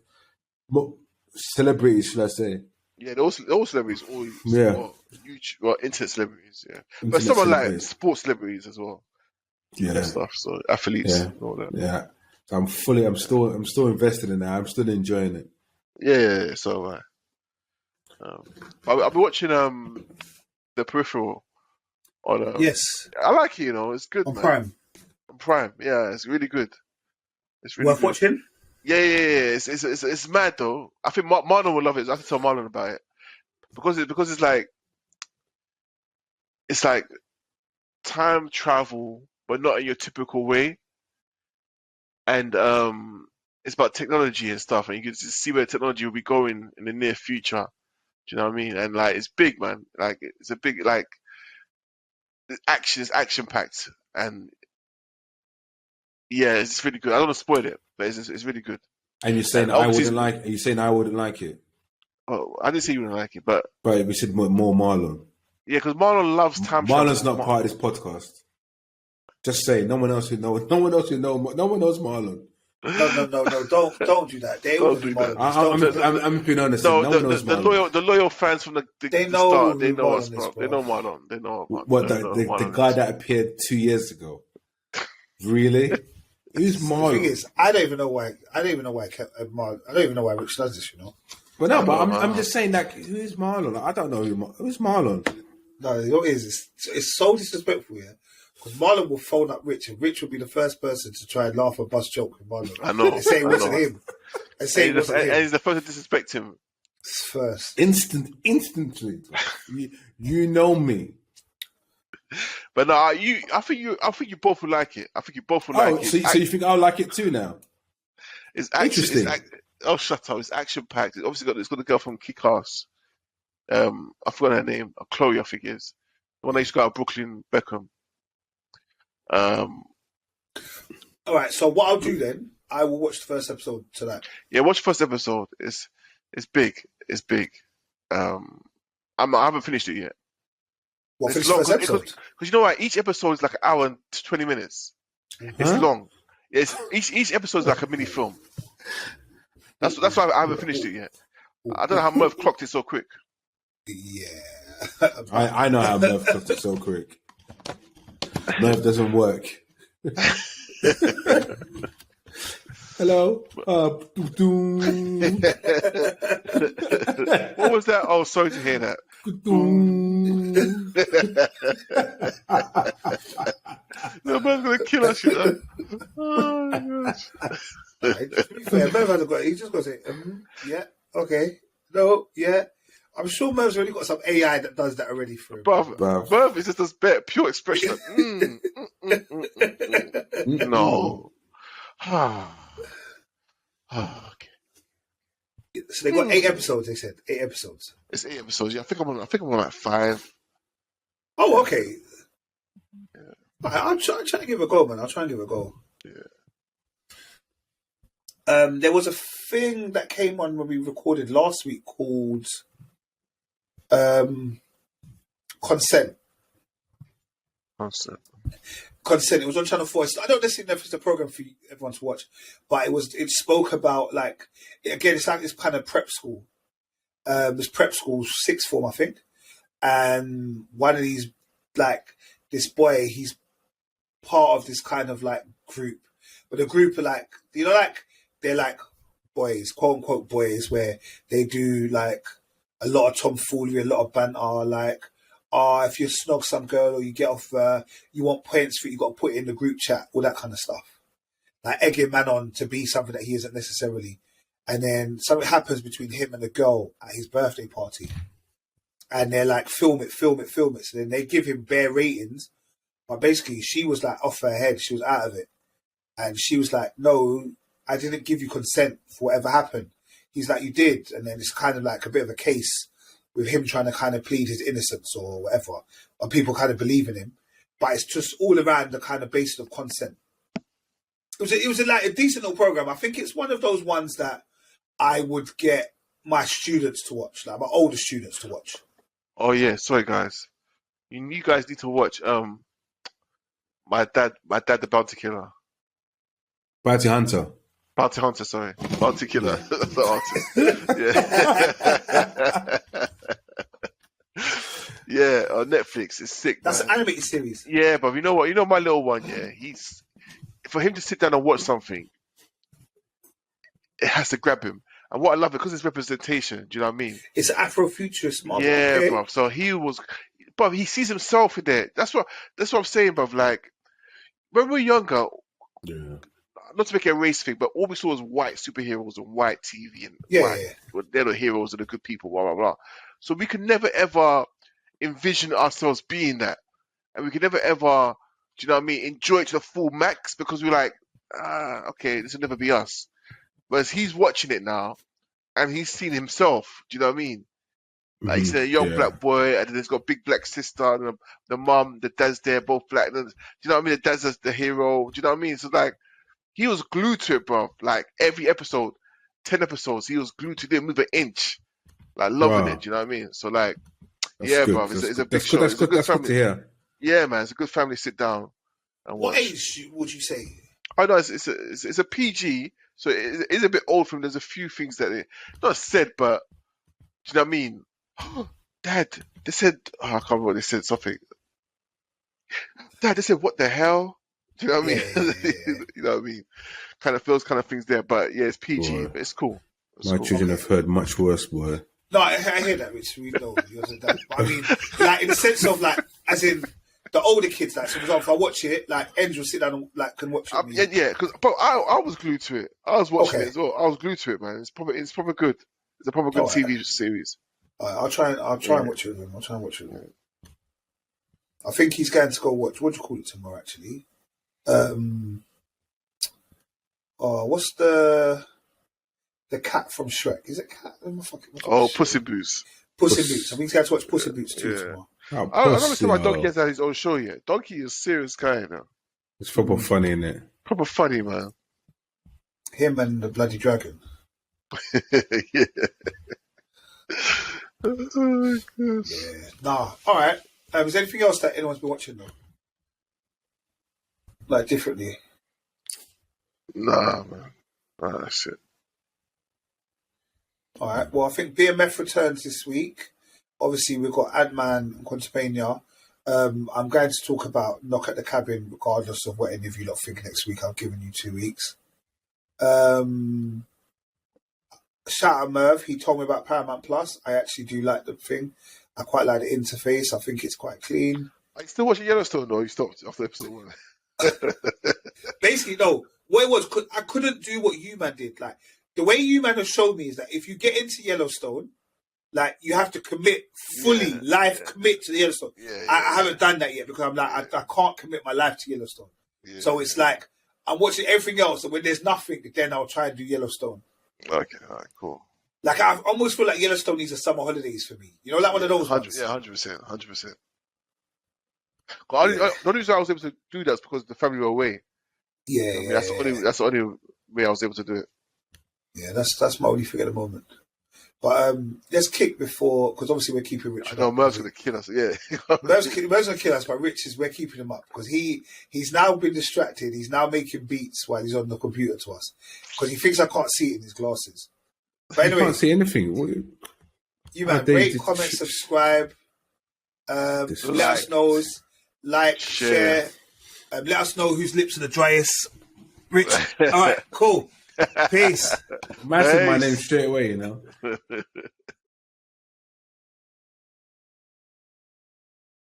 S1: celebrities, should I say?
S3: Yeah, all celebrities, huge, internet celebrities. Yeah, but some are like sports celebrities as well.
S1: Yeah,
S3: and stuff. So athletes, and all that.
S1: Yeah. So I'm still invested in that. I'm still enjoying it.
S3: Yeah. So I've been watching The Peripheral on.
S2: Yes,
S3: I like it. You know, it's good.
S2: On
S3: man.
S2: Prime.
S3: On Prime, yeah, it's really good. It's really
S2: worth
S3: good.
S2: watching.
S3: Yeah. It's mad though. I think Marlon will love it. I have to tell Marlon about it because it's like time travel, but not in your typical way. And it's about technology and stuff, and you can just see where technology will be going in the near future. Do you know what I mean? And like, it's big, man. Like, it's a big it's action packed, and yeah, it's really good. I don't want to spoil it, but it's really good.
S1: And you're saying I wouldn't like it? Are you saying I wouldn't like it?
S3: Oh, I didn't say you wouldn't like it, but
S1: we said more Marlon.
S3: Yeah, because Marlon loves time travel.
S1: Marlon's not part of this podcast. Just say no one else would know. No one knows Marlon.
S2: No! Don't do that. They don't do that.
S1: I'm being honest.
S3: No,
S1: one knows Marlon.
S3: The loyal fans from the start, they know us, bro. They know Marlon.
S1: What the guy that appeared 2 years ago? Really? Who's Marlon?
S2: The thing is, I don't even know why Marlon. I don't even know why Rich does this. You know.
S1: But no, I'm just saying that who's Marlon? I don't know who's Marlon.
S2: No, you know what it is? It's so disrespectful, yeah. Because Marlon will phone up Rich, and Rich will be the first person to try and laugh or bust joke with Marlon.
S3: I know.
S2: They say it wasn't him. and say it wasn't him.
S3: And he's the first to disrespect him.
S2: First.
S1: Instantly. You know me.
S3: But no, I think you both will like it. I think you both will like it.
S1: So you think I'll like it too now?
S3: It's action.
S1: Interesting.
S3: Shut up! It's action packed. It's obviously it's got a girl from Kick-Ass. I forgot her name. Chloe, I think it is. The one that used to go out of Brooklyn Beckham.
S2: All right. So what I'll do then, I will watch the first episode tonight.
S3: Yeah, watch the first episode. It's big. It's big. I haven't finished it yet.
S2: What, finish the first episode?
S3: Because you know what? Each episode is like an hour and 20 minutes. It's long. Each episode is like a mini film. That's why I haven't finished it yet. I don't know how Merv clocked it so quick.
S2: Yeah.
S1: I know how Merv clocked it so quick. Merv doesn't work. Hello.
S3: What was that? Oh, sorry to hear that. No, man's gonna kill us, you know. Oh my gosh.
S2: To be fair, Merv hasn't got. He just got to say, yeah, okay, no, yeah. I'm sure Merv's already got some AI that does that already for him.
S3: Merv is just this pure expression. No. Okay.
S2: So they got 8 episodes. They said 8 episodes.
S3: It's 8 episodes. Yeah, I think I'm on like 5.
S2: Oh, okay. Yeah. I'm trying to give it a go, man. I'll try and give it a go.
S3: Yeah.
S2: There was a thing that came on when we recorded last week called Consent. Consent. It was on Channel 4. I don't necessarily know if it's a program for everyone to watch, but it spoke about, like, again, it's like this kind of prep school. This prep school, 6th form, I think. And one of these, like, this boy, he's part of this kind of, like, group. But the group are, like, you know, like, they're, like, boys, quote-unquote boys, where they do, like, a lot of tomfoolery, a lot of banter, like, if you snog some girl or you get off, you want points for it, you got to put it in the group chat, all that kind of stuff. Like egging man on to be something that he isn't necessarily. And then something happens between him and the girl at his birthday party. And they're like, film it. So then they give him bare ratings. But basically, she was like off her head. She was out of it. And she was like, no, I didn't give you consent for whatever happened. He's like, you did. And then it's kind of like a bit of a case with him trying to kind of plead his innocence or whatever, or people kind of believe in him, but it's just all around the kind of basis of consent. It was like a decent little program. I think it's one of those ones that I would get my students to watch, like my older students to watch.
S3: Oh yeah, sorry guys, you guys need to watch my dad, the Bounty Killer.
S1: Bounty Hunter.
S3: Bounty Hunter, sorry. Bounty Killer. That's the artist. Yeah. Yeah, on Netflix. It's sick.
S2: That's an animated series.
S3: Yeah, but you know what? You know my little one, yeah? For him to sit down and watch something, it has to grab him. And what I love it, because it's representation, do you know what I mean?
S2: It's Afrofuturist, man.
S3: Yeah,
S2: okay.
S3: bro. So he sees himself in there. That's what I'm saying, bro. Like, when we were younger, not to make it a race thing, but all we saw was white superheroes and white TV and they're the heroes and the good people, blah, blah, blah. So we could never, ever envision ourselves being that. And we could never, ever, do you know what I mean, enjoy it to the full max because we're like, okay, this will never be us. Whereas he's watching it now and he's seen himself, do you know what I mean? Like he's a young black boy and then he's got a big black sister and the mum, the dad's there, both black. And, do you know what I mean? The dad's the hero, do you know what I mean? So like, he was glued to it, bro. Like every episode, 10 episodes, he was glued to it, didn't move an inch. Like loving it, do you know what I mean? So like,
S1: that's good.
S3: Bro, it's a big show.
S1: That's good to hear.
S3: Yeah, man, it's a good family sit down and watch.
S2: What age would you say?
S3: I know it's a PG, so it is a bit old for him. There's a few things that they not said, but do you know what I mean? Dad, they said, I can't remember what they said, something. Dad, they said, what the hell? Do you know what I mean?
S2: Yeah.
S3: You know what I mean? Kind of those kind of things there, but yeah, it's PG, but it's cool.
S1: My children have heard much worse, boy.
S2: No, I hear that, Rich. We know yours and that. But I mean, like in the sense of like, as in, the older kids, like, so for example, if I watch it, like, Andrew sit down and, like, can watch it.
S3: Yeah, because I was glued to it. I was watching it as well. I was glued to it, man. It's proper good. It's a proper good TV series.
S2: I'll try and watch it with him. I think he's going to go watch, what do you call it tomorrow, actually? What's the cat from Shrek? Is it cat?
S3: Puss in Boots.
S2: Puss in Boots. I think he's going to watch Puss in Boots too tomorrow.
S3: I never seen my Donkey has had his own show yet. Donkey is a serious guy now.
S1: It's proper funny, isn't it?
S3: Proper funny, man.
S2: Him and the bloody dragon.
S3: Yeah.
S2: Oh, yeah. Nah. All right. Is there anything else that anyone's been watching though? Like differently?
S3: Nah, man. Nah, that's it.
S2: All right. Well, I think BMF returns this week. Obviously, we've got Adman and Quantapania. I'm going to talk about Knock at the Cabin, regardless of what any of you lot think next week. I've given you 2 weeks. Shout out Merv. He told me about Paramount Plus. I actually do like the thing. I quite like the interface. I think it's quite clean.
S3: Are you still watching Yellowstone, though? You stopped after episode 1.
S2: Basically, no. What it was, I couldn't do what you man did. Like, the way you man have shown me is that if you get into Yellowstone, like, you have to commit fully, commit to the Yellowstone. I haven't done that yet because I'm like, I can't commit my life to Yellowstone. So it's like, I'm watching everything else, and when there's nothing, then I'll try and do Yellowstone.
S3: Okay, all right, cool.
S2: Like, I almost feel like Yellowstone needs a summer holidays for me. You know, like one of those ones.
S3: Yeah, 100%. 100%. The only reason I was able to do that is because the family were away. That's the only way I was able to do it.
S2: Yeah, that's my only thing at the moment. But let's kick before, because obviously we're keeping Rich.
S3: I know Merv's going to kill us. Yeah,
S2: Merv's going to kill us, but we're keeping him up because he's now been distracted. He's now making beats while he's on the computer to us because he thinks I can't see it in his glasses. But anyway,
S1: you can't see anything.
S2: You man, rate, comment, subscribe. Let us know. Like, share. Let us know whose lips are the driest. Rich. All right, cool. Peace.
S1: Massive my name straight away, you know.